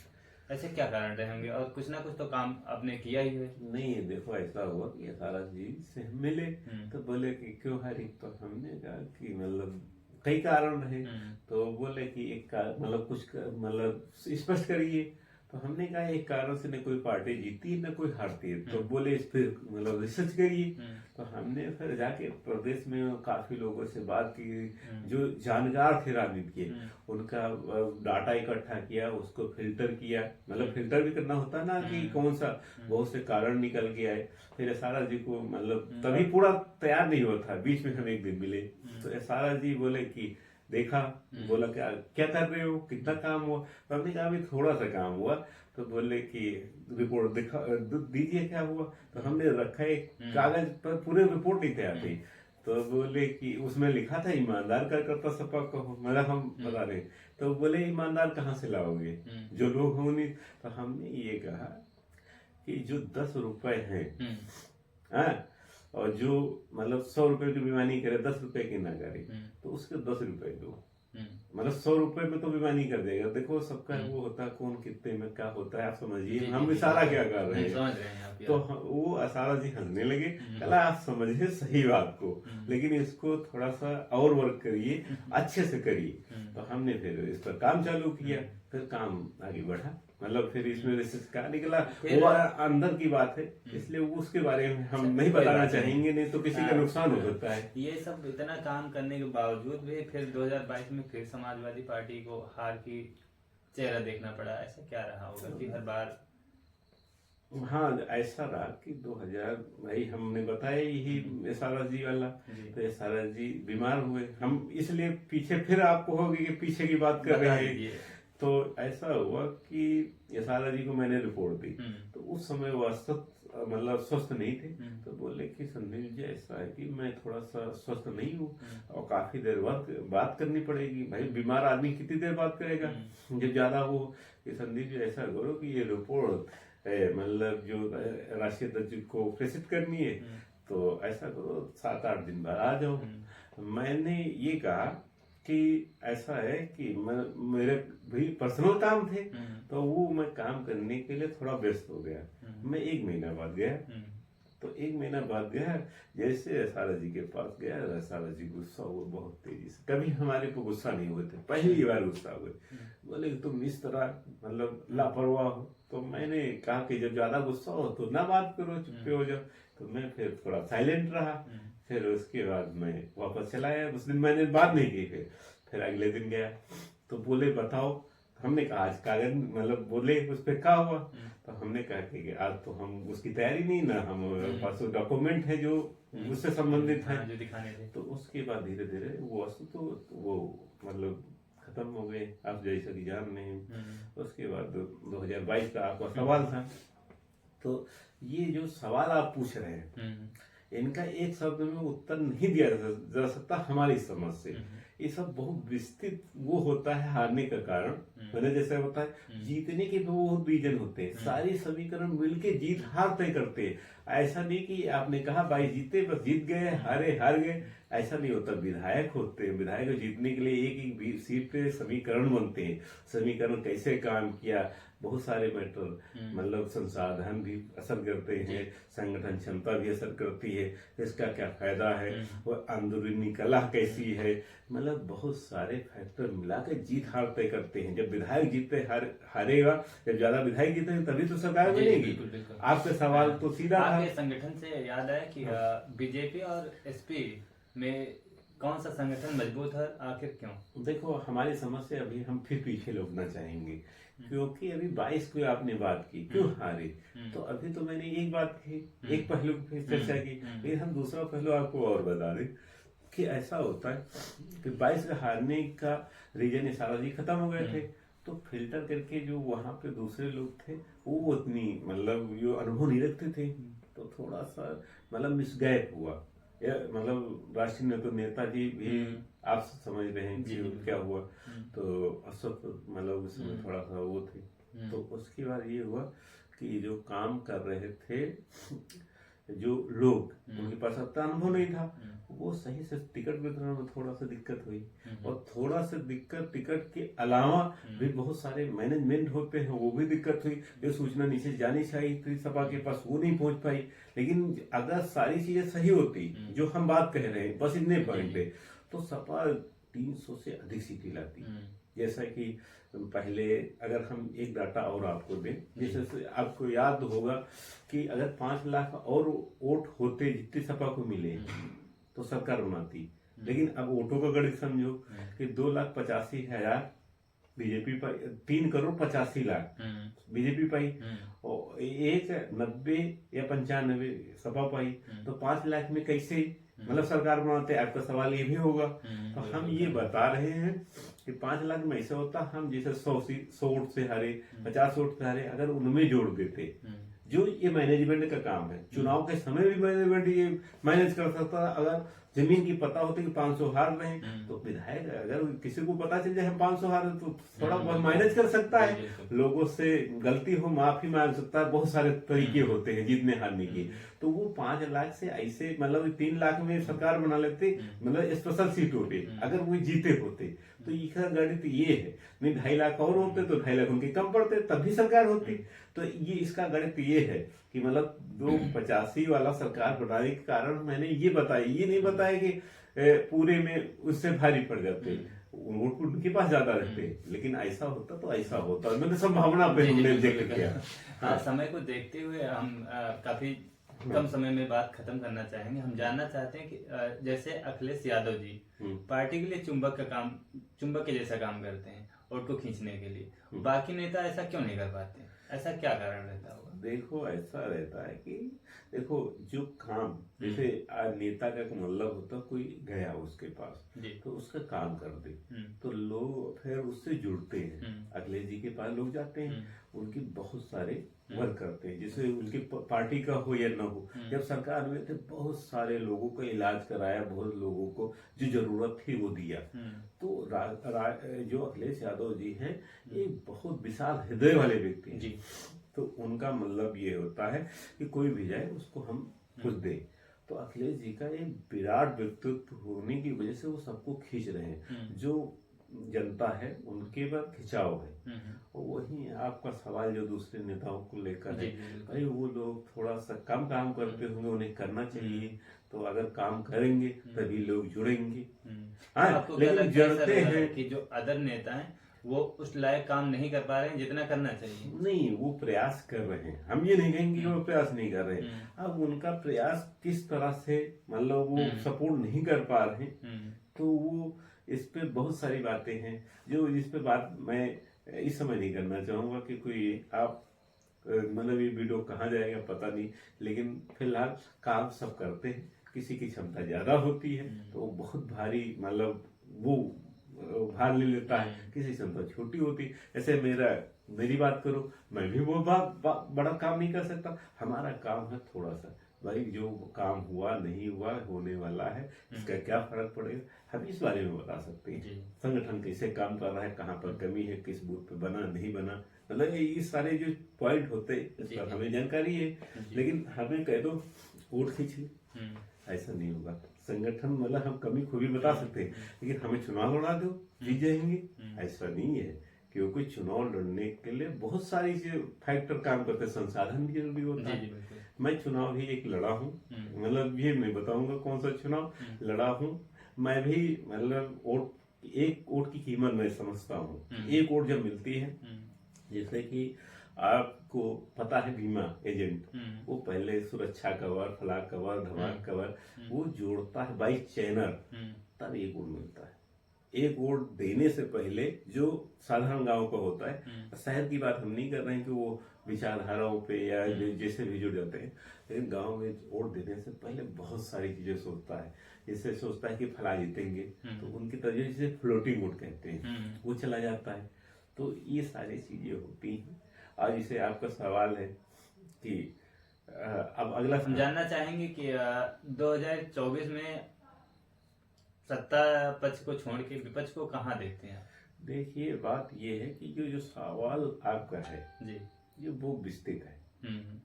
ऐसे क्या कारण रहे होंगे? और कुछ ना कुछ तो काम आपने किया ही है। नहीं, देखो ऐसा हुआ कि सारा जी से मिले तो बोले कि क्यों हारी, तो हमने कहा कि मतलब कई कारण रहे, तो बोले कि एक मतलब कुछ मतलब स्पष्ट करिए। तो हमने कहा एक कारण से न कोई पार्टी जीती न कोई हारती है, तो बोले इस पे मतलब रिसर्च करिए। तो हमने फिर जाके प्रदेश में काफी लोगों से बात की जो जानकार थे राजनीति के, उनका डाटा इकट्ठा किया, उसको फिल्टर किया, मतलब फिल्टर भी करना होता है ना कि कौन सा बहुत से कारण निकल के आए। फिर एसआरएस जी को मतलब तभी पूरा तैयार नहीं हुआ था, बीच में हम एक दिन मिले तो एसआरएस जी बोले कि देखा, बोला क्या क्या कर रहे हो, कितना काम हुआ। तो हमने कहा अभी थोड़ा सा काम हुआ। तो बोले कि रिपोर्ट दिखा दीजिए क्या हुआ। तो हमने रखा एक कागज पर, पूरे रिपोर्ट नहीं तैयार थी। तो बोले कि उसमें लिखा था ईमानदार कार्यकर्ता सपा कहो, मतलब हम बता रहे। तो बोले ईमानदार कहाँ से लाओगे, जो लोग होंगे। तो हमने ये कहा कि जो 10 रुपए हैं, हाँ, और जो मतलब 100 रुपए की बीमा नहीं करे, 10 रुपए की ना करे, तो उसके 10 रुपए दो। मतलब 100 रुपए में तो बीमा नहीं कर देगा। देखो सबका वो होता है, कौन कितने में क्या होता है, आप समझिए हम इशारा क्या कर रहे हैं। तो वो इशारा जी हंसने लगे, कला आप समझे सही बात को, लेकिन इसको थोड़ा सा और वर्क करिए, अच्छे से करिए। तो हमने फिर इस पर काम चालू किया, फिर काम आगे बढ़ा। मतलब फिर इसमें रिसर्च क्या निकला वो अंदर की बात है, इसलिए उसके बारे में हम नहीं बताना चाहेंगे, नहीं तो किसी का नुकसान हो सकता है। ये सब इतना काम करने के बावजूद भी फिर 2022 में फिर समाजवादी पार्टी को हार की चेहरा देखना पड़ा। ऐसा क्या रहा होगा कि हर बार? हाँ, ऐसा रहा कि 2000 भाई हमने बताया यही एसआरएस जी वाला। तो एसआरएस जी बीमार हुए, हम इसलिए पीछे फिर आपको होगी कि पीछे की बात कर रहे हैं। तो ऐसा हुआ कि एसआरएस जी को मैंने रिपोर्ट दी, तो उस समय वो मतलब स्वस्थ नहीं थे। तो बोले कि संदीप जी ऐसा है कि मैं थोड़ा सा स्वस्थ नहीं हूँ और काफी देर बाद बात करनी पड़ेगी। भाई बीमार आदमी कितनी देर बात करेगा जब ज्यादा वो। कि संदीप जी ऐसा करो कि ये रिपोर्ट मतलब जो राष्ट्रीय अध्यक्ष को प्रेषित करनी है, तो ऐसा करो 7-8 दिन बाद आ जाओ। मैंने ये कहा कि ऐसा है कि मेरे भी पर्सनल काम थे, तो वो मैं काम करने के लिए थोड़ा व्यस्त हो गया। मैं 1 महीना बाद गया। तो 1 महीना बाद गया, जैसे एसआरएस जी के पास गया, एसआरएस जी गुस्सा हुए बहुत तेजी से। कभी हमारे को गुस्सा नहीं हुए थे, पहली बार गुस्सा हुए। बोले तुम इस तरह मतलब लापरवाह हो। तो मैंने कहा कि जब ज्यादा गुस्सा हो तो ना बात करो, चुप्पे हो जाओ। तो मैं फिर थोड़ा साइलेंट रहा। फिर उसके बाद मैं वापस चला आया। उस दिन मैंने बात नहीं की। फिर अगले दिन गया तो बोले बताओ। हमने कहा आज कागज मतलब बोले उस पर क्या हुआ। तो हमने कहा कि आज तो हम उसकी तैयारी नहीं ना, हम पास डॉक्यूमेंट है जो उससे संबंधित है जो दिखाने थे। तो उसके बाद धीरे धीरे वो वस्तु तो वो मतलब खत्म हो गए, आप जैसा कि जान रहे हैं। उसके बाद 2022 का आपका सवाल था। तो ये जो सवाल आप पूछ रहे हैं, इनका एक शब्द में उत्तर नहीं दिया जा सकता हमारी समझ से। ये सब बहुत विस्तृत वो होता है हारने का कारण। मैंने जैसे होता है जीतने के भी बहुत रीजन होते हैं, सारी समीकरण मिलके जीत हार तय करते हैं। ऐसा नहीं कि आपने कहा भाई जीते बस जीत गए, हारे हार गए, ऐसा नहीं होता। विधायक होते हैं, विधायक को जीतने के लिए एक एक सीट पे समीकरण बनते हैं। समीकरण कैसे काम किया, बहुत सारे मैटर मतलब संसाधन भी असर करते हैं, संगठन क्षमता भी असर करती है, इसका क्या फायदा है, वो अंदरूनी कला कैसी है, मतलब बहुत सारे फैक्टर मिला के जीत हार तय करते हैं। जब विधायक जीते हारेगा, जब ज्यादा विधायक जीते तभी तो सरकार बनेगी। आपका सवाल तो सीधा था। आपके संगठन से याद आया कि बीजेपी और एसपी में कौन सा संगठन मजबूत है, आखिर क्यों? देखो हमारी समझ से अभी हम फिर पीछे लौटना चाहेंगे, क्योंकि अभी 22 को आपने बात की क्यों हारे। तो अभी तो मैंने एक बात की, एक पहलू पे चर्चा की, लेकिन हम दूसरा पहलू आपको और बता दें कि ऐसा होता है कि 22 का हारने का रीजन एसआरएस जी खत्म हो गए थे। तो फिल्टर करके जो वहां पे दूसरे लोग थे वो उतनी मतलब जो अनुभव नहीं रखते थे, तो थोड़ा सा मतलब मिसगाइड हुआ। मतलब राष्ट्रीय नेताजी भी आप समझ रहे हैं कि क्या हुआ। तो अशोक मतलब उसमें थोड़ा सा वो थे। तो उसके बाद ये हुआ कि जो काम कर रहे थे जो लोग, उनके पास अपना अनुभव नहीं था, वो सही से टिकट वितरण में थोड़ा सा दिक्कत हुई। और थोड़ा सा दिक्कत टिकट के अलावा भी बहुत सारे मैनेजमेंट होते हैं, वो भी दिक्कत हुई। जो सूचना नीचे जानी चाहिए थी सपा के पास वो नहीं पहुंच पाई। लेकिन अगर सारी चीजें सही होती जो हम बात कह रहे हैं, बस इतने पॉइंट है, तो सपा 300 से अधिक सीटें लाती। जैसा कि पहले अगर हम एक डाटा और आपको दें, जैसे आपको याद होगा कि अगर 5 लाख और वोट होते जितने सपा को मिले तो सरकार बनाती, लेकिन अब वोटों का गणित समझो कि 2,85,000 बीजेपी पाई, 3,85,00,000 बीजेपी पाई और 90 या 95 सपा पाई, तो 5 लाख में कैसे मतलब सरकार बनाते? आपका सवाल ये भी होगा। तो हम ये बता रहे हैं कि 5 लाख में ऐसा होता, हम जैसे 100 वोट से हारे, 50 वोट से हारे, अगर उनमें जोड़ देते, जो ये मैनेजमेंट का काम है, चुनाव के समय भी मैनेजमेंट ये मैनेज कर सकता है। अगर जमीन की पता होती कि 500 हार रहे हैं तो विधायक अगर किसी को पता चल जाए हम 500 हार रहे तो थोड़ा बहुत मैनेज कर सकता है, लोगों से गलती हो माफी मांग सकता है, बहुत सारे तरीके होते हैं जीतने हारने के। तो वो 5 लाख से ऐसे मतलब 3 लाख में सरकार बना लेते, मतलब स्पेशल सीट होते, अगर वो जीते होते तो इसका गणित ये है। नहीं 2.5 लाख और होते तो 2.5 लाख उनके कम पड़ते, तब भी सरकार होती। तो ये इसका गणित ये है कि मतलब 285 वाला सरकार बनाने के कारण मैंने ये बताया, ये नहीं बताया कि पूरे में उससे भारी पड़ जाते, वोट उनके पास ज्यादा रहते, लेकिन ऐसा होता तो ऐसा होता, मैंने संभावना पे हमने जिक्र किया। हाँ, समय को देखते हुए हम काफी कम समय में बात खत्म करना चाहेंगे। हम जानना चाहते हैं कि जैसे अखिलेश यादव जी पार्टी के लिए चुंबक के जैसा काम करते हैं वोट को खींचने के लिए, बाकी नेता ऐसा क्यों नहीं कर पाते? ऐसा क्या कारण रहता होगा? देखो ऐसा रहता है कि देखो जो काम, जैसे नेता का मतलब होता कोई गया उसके पास तो उसका काम कर दे, तो लोग फिर उससे जुड़ते हैं। अखिलेश जी के पास लोग जाते हैं, उनकी बहुत सारे वर्क करते हैं, जैसे उनकी पार्टी का हो या ना हो। जब सरकार में थे बहुत सारे लोगों का इलाज कराया, बहुत लोगों को जो जरूरत थी वो दिया। तो जो अखिलेश यादव जी हैं ये बहुत विशाल हृदय वाले व्यक्ति हैं। तो उनका मतलब ये होता है कि कोई भी जाए उसको हम कुछ दें। तो अखिलेश जी का एक विराट व्यक्तित्व होने की वजह से वो सबको खींच रहे हैं, जो जनता है उनके पर खिंचाव है। और वही आपका सवाल जो दूसरे नेताओं को लेकर है, भाई वो लोग थोड़ा सा कम काम करते होंगे, उन्हें करना चाहिए। तो अगर काम करेंगे तभी लोग जुड़ेंगे। आपको लेकिन जड़ते हैं कि जो अदर नेता हैं वो उस लायक काम नहीं कर पा रहे हैं जितना करना चाहिए। नहीं, वो प्रयास कर रहे हैं, हम ये नहीं कहेंगे कि वो प्रयास नहीं कर रहे हैं। अब उनका प्रयास किस तरह से मतलब वो सपोर्ट नहीं कर पा रहे हैं, तो वो इस पे बहुत सारी बातें हैं जो इस पे बात मैं इस समय नहीं करना चाहूंगा कि कोई आप मतलब ये वीडियो कहाँ जाएगा पता नहीं, लेकिन फिलहाल काम सब करते हैं। किसी की क्षमता ज्यादा होती है तो वो बहुत भारी मतलब वो भार ले लेता है, किसी क्षमता छोटी होती है। ऐसे मेरी बात करो, मैं भी वो बड़ा काम नहीं कर सकता। हमारा काम है थोड़ा सा, भाई जो काम हुआ नहीं हुआ होने वाला है इसका क्या फर्क पड़ेगा, हम इस बारे में बता सकते हैं। संगठन कैसे काम कर रहा है, कहाँ पर कमी है, किस बूथ पे बना नहीं बना, मतलब ये सारे जो पॉइंट होते हैं इस पर हमें जानकारी है। लेकिन हमें कह दो वोट खींच ले, ऐसा नहीं होगा। संगठन मतलब हम कमी खूबी बता सकते हैं, लेकिन हमें चुनाव लड़ा दो जीत जाएंगे, ऐसा नहीं है। क्योंकि चुनाव लड़ने के लिए बहुत सारी फैक्टर काम करते हैं, संसाधन भी जरूरी होता है। मैं चुनाव भी एक लड़ा हूँ, मतलब ये मैं बताऊंगा कौन सा चुनाव लड़ा हूँ। मैं भी मतलब एक वोट की कीमत मैं समझता हूँ। एक वोट जब मिलती है, जैसे कि आपको पता है बीमा एजेंट वो पहले सुरक्षा कवर, फलाक कवर, धमाक कवर वो जोड़ता है बाई चैनल, तब एक वोट मिलता है। एक वोट देने से पहले जो साधारण गांव का होता है, शहर की बात हम नहीं कर रहे हैं कि वो विचारधाराओं पे या जैसे भी जुड़ जाते हैं, लेकिन गांव में वोट देने से पहले बहुत सारी चीजें सोचता है। जैसे सोचता है कि फला जीतेंगे तो उनकी तरह जिसे फ्लोटिंग वोट कहते हैं वो चला जाता है। तो ये सारी चीजें होती हैं। आज इसे आपका सवाल है कि अब अगला हम जानना चाहेंगे कि 2024 में सत्ता पक्ष को छोड़ के विपक्ष को कहाँ देखते हैं? देखिए बात ये है कि जो सवाल आपका है जी, ये वो विस्तृत है।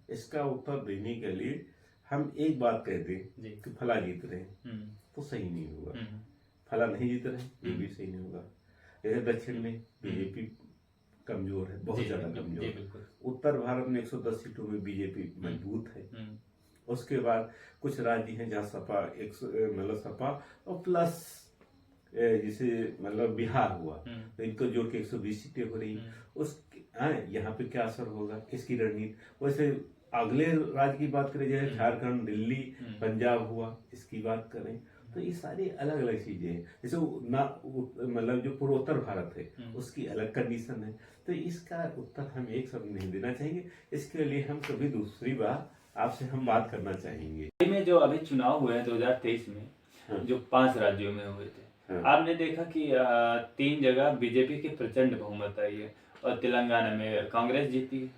इसका उत्तर देने के लिए हम एक बात कह दें कि फला जीत रहे हैं तो सही नहीं होगा, फला नहीं जीत रहे ये भी सही नहीं होगा। जैसे दक्षिण में बीजेपी कमजोर है, बहुत ज्यादा कमजोर। उत्तर भारत में 110 सीटों में बीजेपी मजबूत है। उसके बाद कुछ राज्य हैं जहाँ सपा मतलब सपा और प्लस जैसे मतलब बिहार हुआ तो इनको जोड़ के 120 सीटें हो रही उस यहाँ पे क्या असर होगा इसकी रणनीति। वैसे अगले राज्य की बात करें जैसे झारखंड, दिल्ली, पंजाब हुआ, इसकी बात करें तो ये सारी अलग अलग चीजें हैं। जैसे मतलब जो पूर्वोत्तर भारत है उसकी अलग कंडीशन है, तो इसका उत्तर हम एक शब्द नहीं देना चाहेंगे। इसके लिए हम कभी दूसरी बार आपसे हम बात करना चाहेंगे। में जो अभी चुनाव हुए हैं 2023 में, जो 5 राज्यों में हुए थे, आपने देखा कि 3 जगह बीजेपी की प्रचंड बहुमत आई है और तेलंगाना में कांग्रेस जीती है।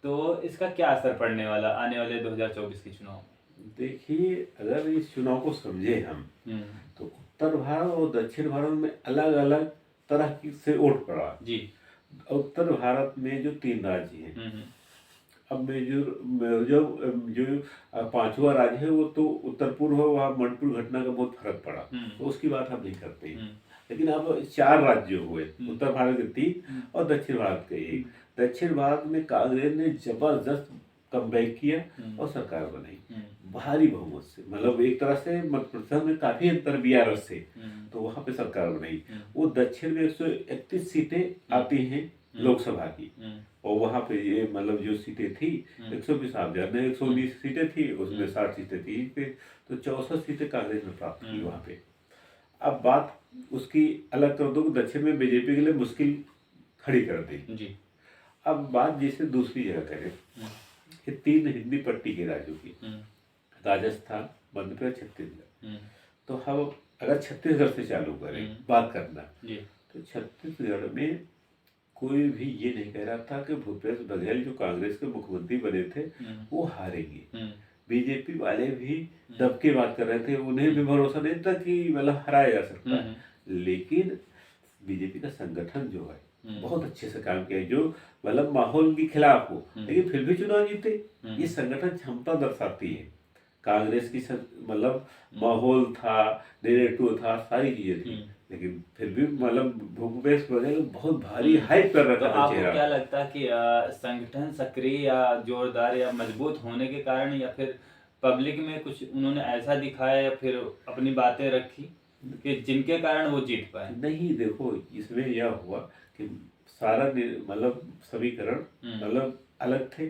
तो इसका क्या असर पड़ने वाला आने वाले 2024 के चुनाव में? देखिए, अगर इस चुनाव को समझे हम तो उत्तर भारत और दक्षिण भारत में अलग अलग तरह की से वोट पड़ा जी। उत्तर भारत में जो 3 राज्य हैं, अब जो 5वां राज्य है वो तो उत्तर पूर्व, वहाँ मणिपुर घटना का बहुत फर्क पड़ा, तो उसकी बात हम नहीं करते। लेकिन अब 4 राज्य हुए, उत्तर भारत के 3 और दक्षिण भारत के 1। दक्षिण भारत में कांग्रेस ने जबरदस्त कमबैक किया और सरकार बनाई भारी बहुमत से, मतलब एक तरह से मध्य प्रदेश में काफी अंतर बीआरएस से, तो वहां पे सरकार बनाई। वो दक्षिण में 131 सीटें आती हैं लोकसभा की, और वहां पे ये मतलब जो सीटें थी 120, आप जानते हैं 119 सीटें थी, उसमें 60 सीटें थी पे, तो 64 सीटें कांग्रेस ने प्राप्त की वहां पे। अब बात उसकी अलग कर दो, दक्षिण में बीजेपी के लिए मुश्किल खड़ी कर दी। अब बात जैसे दूसरी जगह करें, ये 3 हिंदी पट्टी के राज्यों की, राजस्थान, मध्य प्रदेश, छत्तीसगढ़, तो हम अगर छत्तीसगढ़ से चालू करें बात करना, तो छत्तीसगढ़ में कोई भी ये नहीं कह रहा था कि भूपेश बघेल जो कांग्रेस के मुख्यमंत्री बने थे वो हारेंगे। बीजेपी वाले भी दब के बात कर रहे थे, उन्हें भी भरोसा नहीं था कि मतलब हराया जा सकता है। लेकिन बीजेपी का संगठन जो है बहुत अच्छे से काम किया, जो मतलब माहौल के खिलाफ हो लेकिन फिर भी चुनाव जीते। ये संगठन क्षमता दर्शाती है। कांग्रेस की मतलब माहौल था, नेरेटिव था, सारी चीजें थी, लेकिन फिर भी मतलब भूपेश बघेल बहुत भारी हाइप कर रहा था। तो आपको क्या लगता है कि संगठन सक्रिय या जोरदार या मजबूत होने के कारण, या फिर पब्लिक में कुछ उन्होंने ऐसा दिखाया या फिर अपनी बातें रखी कि जिनके कारण वो जीत पाए? नहीं, देखो इसमें यह हुआ कि सारा मतलब समीकरण मतलब अलग थे,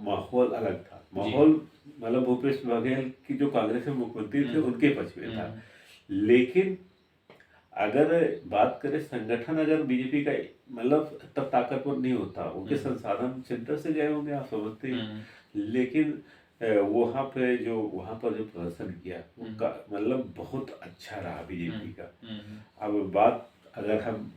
माहौल अलग था। माहौल मतलब भूपेश बघेल की जो कांग्रेस में मुख्यमंत्री थे उनके पक्ष में था। लेकिन अगर बात करें संगठन, अगर बीजेपी का मतलब तब ताकतवर नहीं होता, उनके संसाधन सेंटर से गए होंगे, आप समझते हैं। लेकिन वहाँ पर जो प्रदर्शन किया उनका मतलब बहुत अच्छा रहा बीजेपी का। अब बात अगर हम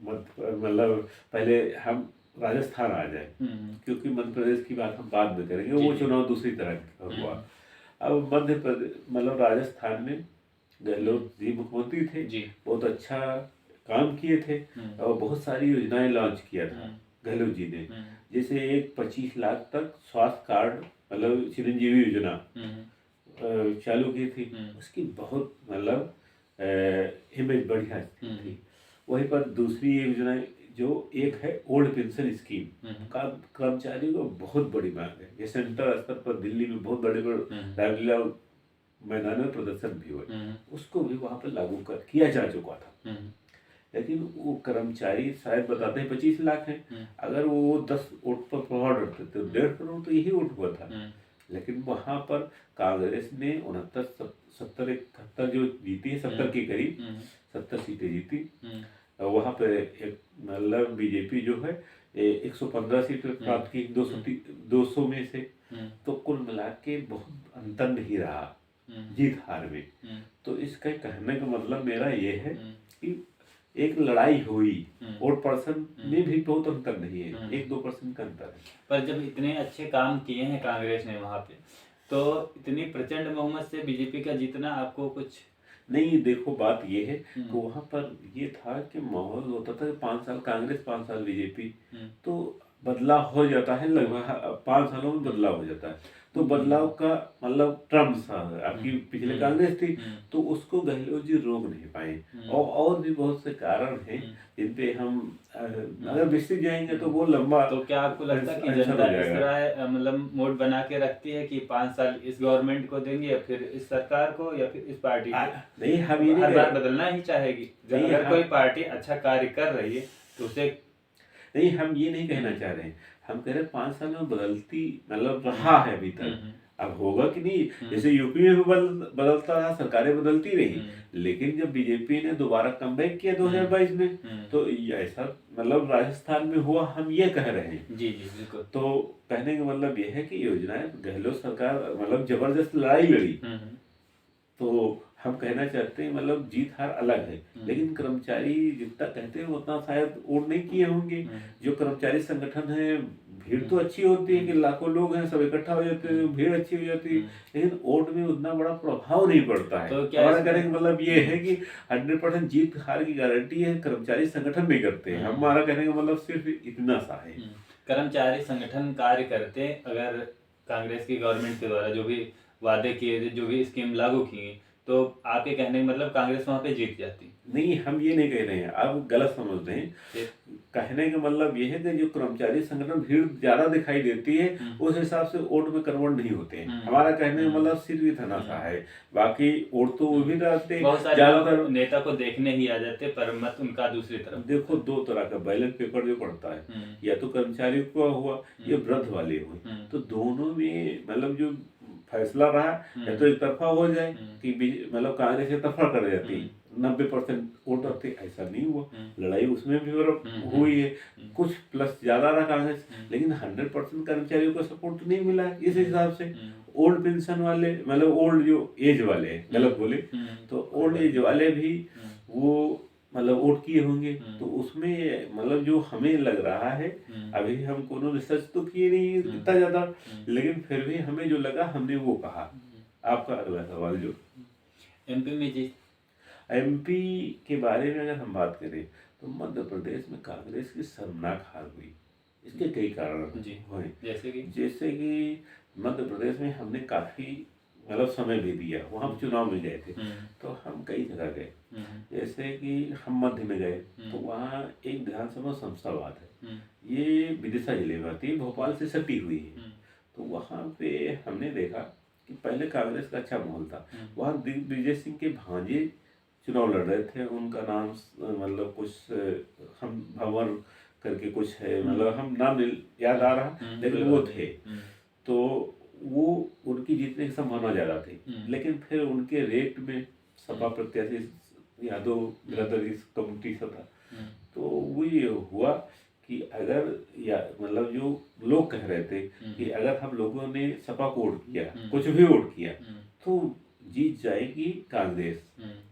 मतलब पहले हम राजस्थान आ जाए, क्योंकि मध्य प्रदेश की बात हम बाद में करेंगे, वो चुनाव दूसरी तरह का हुआ। अब मध्य प्रदेश मतलब राजस्थान में गहलोत जी मुख्यमंत्री थे, बहुत अच्छा काम किए थे और बहुत सारी योजनाएं लॉन्च किया था गहलोत जी ने। जैसे एक 25 लाख तक स्वास्थ्य कार्ड मतलब चिरंजीवी योजना चालू की थी, उसकी बहुत मतलब इमेज बढ़िया थी। वहीं पर दूसरी योजना जो एक है ओल्ड पेंशन स्कीम का, कर्मचारियों को बहुत बड़ी मांग है। ये सेंटर स्तर पर दिल्ली में बहुत बड़े रामलीला मैदान में प्रदर्शन भी हुए, उसको भी वहां पर लागू किया जा चुका था। लेकिन वो कर्मचारी शायद बताते हैं 25 लाख हैं, अगर वो 10 वोट पर प्रभाव डालते तो 1.5 करोड़ तो यही वोट हुआ था। लेकिन वहां पर कांग्रेस ने 69, 70, 71 जो जीती है, 70 के करीब 70 सीटें जीती। वहां पर एक मतलब बीजेपी जो है 115 सीटें प्राप्त की 200 में से, तो कुल मिला के बहुत अंतर नहीं रहा जीत हार में। तो इसका कहने का मतलब मेरा ये है कि एक लड़ाई हुई, वोट परसेंट में भी बहुत अंतर नहीं है, 1-2% का अंतर है। पर जब इतने अच्छे काम किए हैं कांग्रेस ने वहां पे, तो इतनी प्रचंड बहुमत से बीजेपी का जीतना आपको कुछ नहीं। देखो बात ये है कि वहां पर ये था कि माहौल होता था 5 साल कांग्रेस 5 साल बीजेपी, तो बदलाव हो जाता है, लगभग 5 सालों में बदलाव हो जाता है। तो बदलाव का मतलब ट्रम्प सा आपकी पिछले कांग्रेस थी, तो उसको गहलोत जी रोक नहीं पाए। और भी बहुत से कारण हैं जिन पे हम अगर विस्तृत जाएंगे तो वो लंबा तो क्या आपको लगता है कि आंसर जनता हो इस जाएगा। तरह मतलब मोड बना के रखती है कि 5 साल इस गवर्नमेंट को देंगे या फिर इस सरकार को या फिर इस पार्टी को, नहीं, हम ये नहीं हर बार कह बदलना ही चाहेगी? नहीं अगर हम कोई पार्टी अच्छा कार्य कर रही है तो उसे नहीं हम ये नहीं कहना चाह रहे हैं। हम कह रहे हैं 5 साल में बदलती मतलब रहा है अभी तक। अब होगा कि नहीं, जैसे यूपी में भी बदलता रहा, सरकारें बदलती रही, लेकिन जब बीजेपी ने दोबारा कमबैक किया 2022 में, तो ये ऐसा मतलब राजस्थान में हुआ, हम ये कह रहे हैं। जी जी बिल्कुल। तो कहने का मतलब यह है कि योजनाएं गहलोत सरकार मतलब जबरदस्त लड़ाई लड़ी, तो हम कहना चाहते हैं मतलब जीत हार अलग है, लेकिन कर्मचारी जितना कहते हैं उतना शायद वोट नहीं किए होंगे। जो कर्मचारी संगठन है, भीड़ तो अच्छी होती है कि लाखों लोग हैं, सब इकट्ठा हो जाते हैं, भीड़ अच्छी हो जाती है, लेकिन वोट में उतना बड़ा प्रभाव नहीं पड़ता है। तो क्या हमारा कहने का मतलब ये है कि 100% जीत हार की गारंटी है कर्मचारी संगठन नहीं करते हैं। हमारा कहने का मतलब सिर्फ इतना सा है। कर्मचारी संगठन कार्य करते अगर कांग्रेस की गवर्नमेंट के द्वारा जो भी वादे किए थे, जो भी स्कीम लागू की, तो आपके कहने का मतलब कांग्रेस वहां पे जीत जाती? नहीं, हम ये नहीं कह रहे हैं, आप गलत समझ रहे हैं। कहने का मतलब ये है कि जो कर्मचारी संगठन भीड़ ज्यादा दिखाई देती है, उस हिसाब से वोट में कन्वर्ट नहीं होते हैं। हमारा कहने का मतलब सिर्फ इतना सा है, बाकी वोट तो वो भी रहते हैं। बहुत सारे लोग नेता को देखने ही आ जाते, पर मत उनका दूसरी तरफ। देखो, 2 तरह का बैलेट पेपर जो पड़ता है, या तो कर्मचारी को हुआ या वृद्ध वाले हुए, तो दोनों में मतलब जो फैसला रहा या तो एक तरफा हो जाए कि मतलब कांग्रेस एक तरफा कर जाती, 90% वोट आते, ऐसा नहीं हुआ। लड़ाई उसमें भी हुई है, कुछ प्लस ज्यादा रहा कांग्रेस, लेकिन 100% कर्मचारियों को सपोर्ट नहीं मिला है। इस हिसाब से ओल्ड पेंशन वाले मतलब ओल्ड जो एज वाले, गलत बोले तो ओल्ड एज वाले भी वो मतलब वोट किए होंगे। तो उसमें मतलब जो हमें लग रहा है, अभी हम कोनो रिसर्च तो किए नहीं इतना ज्यादा, लेकिन फिर भी हमें जो लगा हमने वो कहा। आपका अगला सवाल जो एमपी में जी, एमपी के बारे में अगर हम बात करें तो मध्य प्रदेश में कांग्रेस की शर्मनाक हार हुई। इसके कई कारण हुए, जैसे कि मध्य प्रदेश में हमने काफी मतलब समय भी दिया, वहाँ चुनाव में गए थे, तो हम कई जगह गए। जैसे कि हम मध्य में गए तो वहाँ एक विधानसभा शमशाबाद है, ये विदिशा जिले में आती है, भोपाल से सटी हुई है। तो वहाँ पे हमने देखा कि पहले कांग्रेस का अच्छा माहौल था। वहाँ दिग्विजय सिंह के भांजे चुनाव लड़ रहे थे, उनका नाम मतलब कुछ हम भंवर करके कुछ है, मतलब हम नाम याद आ रहा, लेकिन वो थे। तो वो उनकी जीतने की संभावना ज्यादा थी, लेकिन फिर उनके रेट में सपा प्रत्याशी यादव ब्रदर इस कम्युनिटी से था। तो वो ये हुआ कि अगर या मतलब जो लोग कह रहे थे कि अगर हम लोगों ने सपा को वोट किया, कुछ भी वोट किया, तो जीत जाएगी कांग्रेस।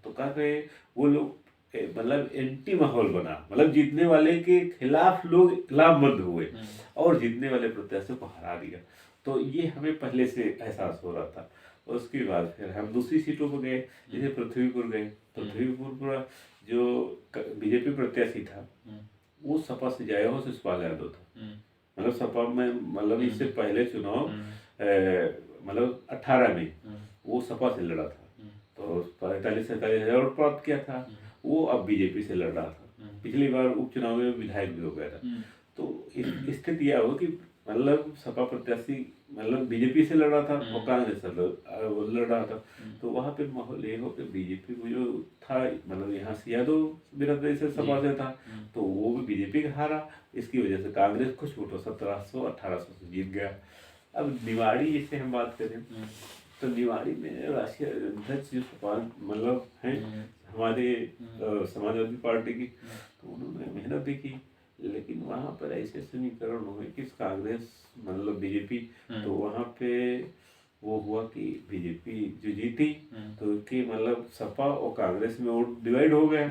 तो कह रहे वो लोग मतलब एंटी माहौल बना, मतलब जीतने वाले के खिलाफ लोग लामबंद हुए और जीतने वाले प्रत्याशी को हरा दिया। तो ये हमें पहले से एहसास हो रहा था। उसके बाद फिर हम दूसरी सीटों पर गए, जैसे पृथ्वीपुर गए। पृथ्वीपुर पर जो बीजेपी प्रत्याशी था वो सपा से जया हो शिषपाल यादव था। मतलब सपा में मतलब इससे पहले चुनाव मतलब 18 में वो सपा से लड़ा था, तो 45-47 हजार वोट प्राप्त किया था। वो अब बीजेपी से लड़ रहा था, पिछली बार उपचुनाव में विधायक भी हो गया था। तो स्थिति यह हो कि मतलब सपा प्रत्याशी मतलब बीजेपी से लड़ रहा था और कांग्रेस से लड़ रहा था। तो वहाँ पे माहौल ये हो कि बीजेपी को जो था मतलब यहाँ से यादव बिरादरी से सपा से था, तो वो भी बीजेपी का हारा। इसकी वजह से कांग्रेस कुछ वोटों 1700-1800 से जीत गया। अब निवाड़ी जैसे हम बात करें तो निवाड़ी में राष्ट्रीय अध्यक्ष जो सपा मतलब हैं हमारे समाजवादी पार्टी की, तो उन्होंने मेहनत भी की, लेकिन वहाँ पर ऐसे समीकरण हुए कि कांग्रेस मतलब बीजेपी, तो वहाँ पे वो हुआ कि बीजेपी जो जीती तो कि मतलब सपा और कांग्रेस में वोट डिवाइड हो गया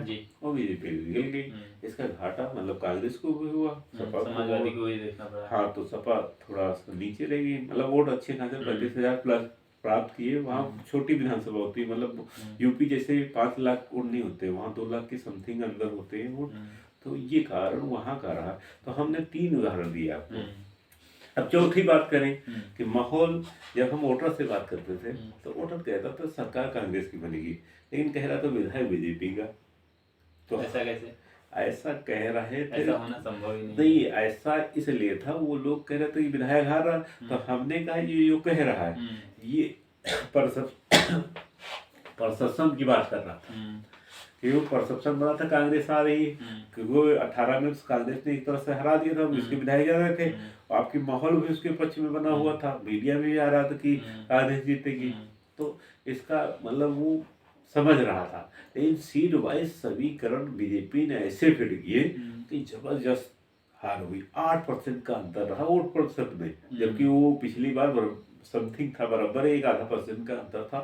और बीजेपी निकल गई। इसका घाटा मतलब कांग्रेस को भी हुआ, सपा समाजवादी को भी देखना पड़ा। हाँ, तो सपा थोड़ा नीचे रह गई, मतलब वोट अच्छे खासे 35,000 प्लस प्राप्त किए। वहाँ छोटी विधानसभा होती है, मतलब यूपी जैसे 5 लाख वोट नहीं होते, वहाँ 2 लाख के समथिंग अंदर होते हैं वोट। तो ये कारण वहाँ का रहा। तो हमने 3 उदाहरण दिए आपको। अब चौथी बात करें कि माहौल, जब हम वोटर से बात करते थे तो वोटर कहता था सरकार कांग्रेस की बनेगी, लेकिन कह रहा था विधायक बीजेपी का। तो ऐसा कैसे? ऐसा कह रहे थे, ऐसा होना संभव ही नहीं। नहीं, ऐसा इसलिए था, वो लोग कह रहे थे कि विधायक हार रहा, तो हमने कहा ये जो कह रहा है ये परसेप्शन की बात कर रहा था कि वो परसेप्शन बना था कांग्रेस आ रही है, क्योंकि वो 18 में कांग्रेस ने एक तरह से हरा दिया था, उसके विधायक जा रहे थे, आपकी माहौल भी उसके पक्ष में बना हुआ था, मीडिया में भी आ रहा था कि कांग्रेस जीतेगी। तो इसका मतलब वो समझ रहा था, लेकिन सीट वाइज समीकरण बीजेपी ने ऐसे फिट किए कि जबरदस्त हार हुई। 8% का अंतर रहा वोट प्रतिशत में, जबकि वो पिछली बार समथिंग था, बराबर 1.5% का अंतर था।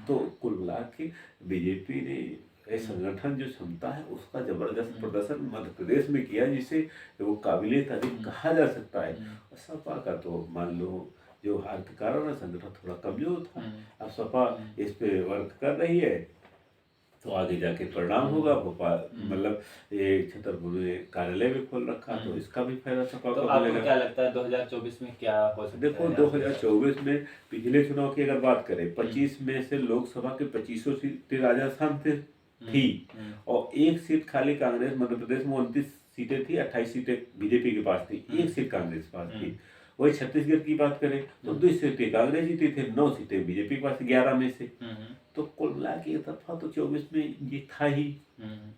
तो कुल मिला के बीजेपी ने संगठन जो क्षमता है उसका जबरदस्त प्रदर्शन मध्य प्रदेश में किया, जिसे वो काबिले तारीफ कहा जा सकता है। सपा का तो मान लो जो हार के कारण है संगठन थोड़ा कमजोर था। अब सपा इस पे वर्क कर रही है, तो आगे जाके परिणाम होगा। भोपाल मतलब ये छतरपुर में कार्यालय भी खोल रखा, तो इसका भी फायदा सपा तो को आपको मिलेगा। क्या लगता है 2024 में क्या हो सकता है? देखो 2024 में पिछले चुनाव की अगर बात करें, 25 में से लोकसभा के 25 सीटें राजस्थान से थी, और 1 सीट खाली कांग्रेस, मध्य प्रदेश में 29 सीटें थी, 28 सीटें बीजेपी के पास थी, 1 सीट कांग्रेस के पास थी। वही छत्तीसगढ़ की बात करें तो 2 सीटें कांग्रेस जीती थे, 9 सीटें बीजेपी के पास, 11 में से। तो कुल मिला के दफा तो 24 में ये था ही,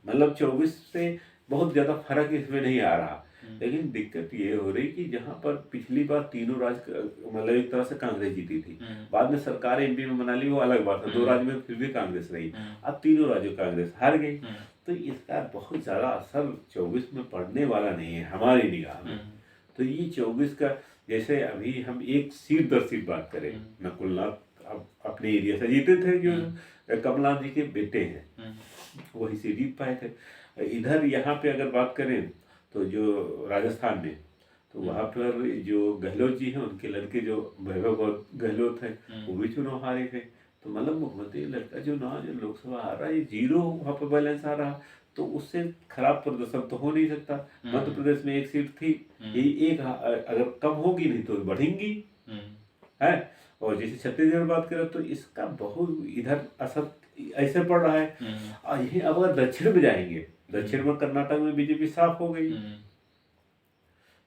मतलब 24 से बहुत ज्यादा फर्क इसमें नहीं आ रहा। लेकिन दिक्कत ये हो रही कि जहाँ पर पिछली बार तीनों राज्य मतलब एक तरह से कांग्रेस जीती थी, बाद में सरकार एमपी में बना ली, वो अलग बात है, 2 राज्य में फिर भी कांग्रेस रही, अब तीनों राज्यों कांग्रेस हार गई। तो इसका बहुत ज्यादा असर 24 में पड़ने वाला नहीं है हमारी निगाह में। तो ये 24 का, जैसे अभी हम एक सीट दर सीट बात करें, नकुलनाथ अब अपने एरिया से जीते थे, जो कमलनाथ जी के बेटे हैं वही सीट जीत पाए थे। इधर यहाँ पे अगर बात करें तो जो राजस्थान में, तो वहाँ पर जो गहलोत जी हैं, उनके लड़के जो वैभव गहलोत है, वो भी चुनाव हारे थे। तो मतलब मुख्यमंत्री लड़का जो लोकसभा आ रहा है, 0 वहाँ पर बैलेंस आ रहा, तो उससे खराब प्रदर्शन तो हो नहीं सकता। मध्य प्रदेश में 1 सीट थी, यही एक अगर कम होगी नहीं तो बढ़ेंगी है। और जैसे छत्तीसगढ़ बात करें तो इसका बहुत इधर असर ऐसे पड़ रहा है। और यही अब अगर दक्षिण में जाएंगे, दक्षिण में कर्नाटक में बीजेपी साफ हो गई,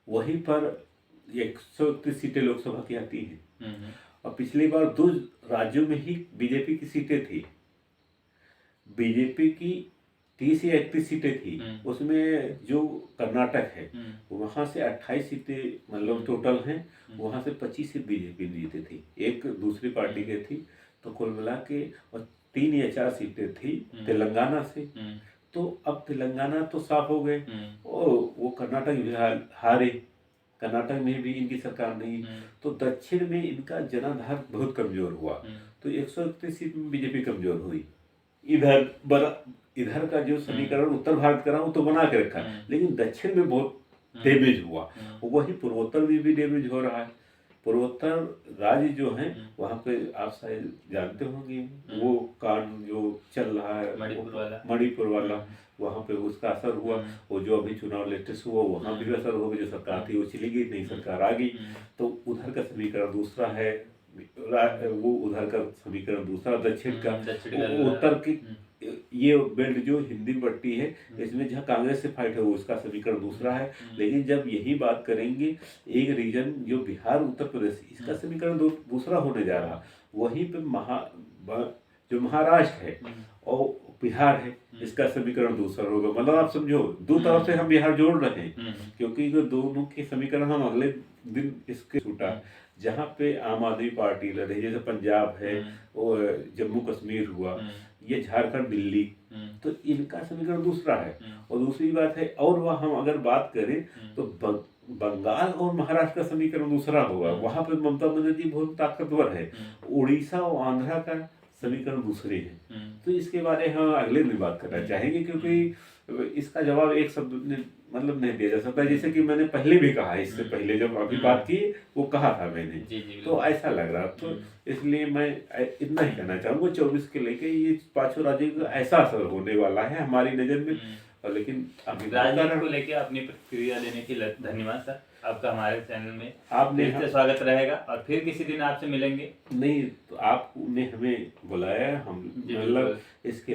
वहीं पर 131 सीटें लोकसभा की आती हैं, और पिछली बार 2 राज्यों में ही बीजेपी की सीटें थी। बीजेपी की 30 या 31 सीटें थी, उसमें जो कर्नाटक है वहां से 28 सीटें मतलब टोटल हैं, वहां से 25 सीट बीजेपी ने जीती थी, एक दूसरी पार्टी की थी। तो कुल मिला के और 3 या 4 सीटें थी तेलंगाना से। तो अब तेलंगाना तो साफ हो गए, और वो कर्नाटक भी हारे, कर्नाटक में भी इनकी सरकार नहीं। तो दक्षिण में इनका जनाधार बहुत कमजोर हुआ, तो 131 सीट में बीजेपी कमजोर हुई। इधर का जो समीकरण उत्तर भारत का रहा वो तो बना के रखा, लेकिन दक्षिण में बहुत डैमेज हुआ। वही पूर्वोत्तर में भी डैमेज हो रहा है। पूर्वोत्तर राज्य जो हैं वहाँ पे आप शायद जानते होंगे, वो कांड जो चल रहा है मणिपुर वाला, वहाँ पे उसका असर हुआ। वो जो अभी चुनाव लेटेस्ट हुआ वहाँ भी असर होगा, जो सरकार थी वो चली गई, नई सरकार आ गई, तो उधर का समीकरण दूसरा है, वो उधर का समीकरण दूसरा, दक्षिण का। उत्तर की ये बेल्ट जो हिंदी पट्टी है, इसमें जहाँ कांग्रेस से फाइट है उसका समीकरण दूसरा है। लेकिन जब यही बात करेंगे एक रीजन जो बिहार उत्तर प्रदेश, इसका समीकरण दूसरा होने जा रहा। वहीं पे जो महाराष्ट्र है और बिहार है, इसका समीकरण दूसरा होगा। मतलब आप समझो 2 तरफ से हम बिहार जोड़ रहे हैं, क्योंकि दोनों के समीकरण हम अगले दिन इसके छूटा, जहाँ पे आम आदमी पार्टी लड़े, जैसे पंजाब है और जम्मू कश्मीर हुआ, ये झारखंड दिल्ली, तो इनका समीकरण दूसरा है। और दूसरी बात है, और वह हम अगर बात करें तो बंगाल और महाराष्ट्र का समीकरण दूसरा होगा, वहां पे ममता बनर्जी बहुत ताकतवर है। उड़ीसा और आंध्रा का समीकरण दूसरे हैं। तो इसके बारे में हम अगले दिन बात करना चाहेंगे, क्योंकि इसका जवाब एक शब्द मतलब नहीं दिया जा सकता। जैसे कि मैंने पहले भी कहा, इससे पहले जब अभी बात की वो कहा था मैंने, तो ऐसा लग रहा। तो इसलिए मैं इतना ही कहना चाहूँगा, 24 के लेके ये 5 राज्यों का ऐसा असर होने वाला है हमारी नज़र में। और लेकिन अभी राजनीति को लेके अपनी प्रतिक्रिया देने के लिए धन्यवाद सर। आपका हमारे चैनल में आपने फिर से स्वागत रहेगा और फिर किसी दिन आपसे मिलेंगे। नहीं, तो आपने हमें बुलाया, हम जी, मतलब बिल्कुल। इसके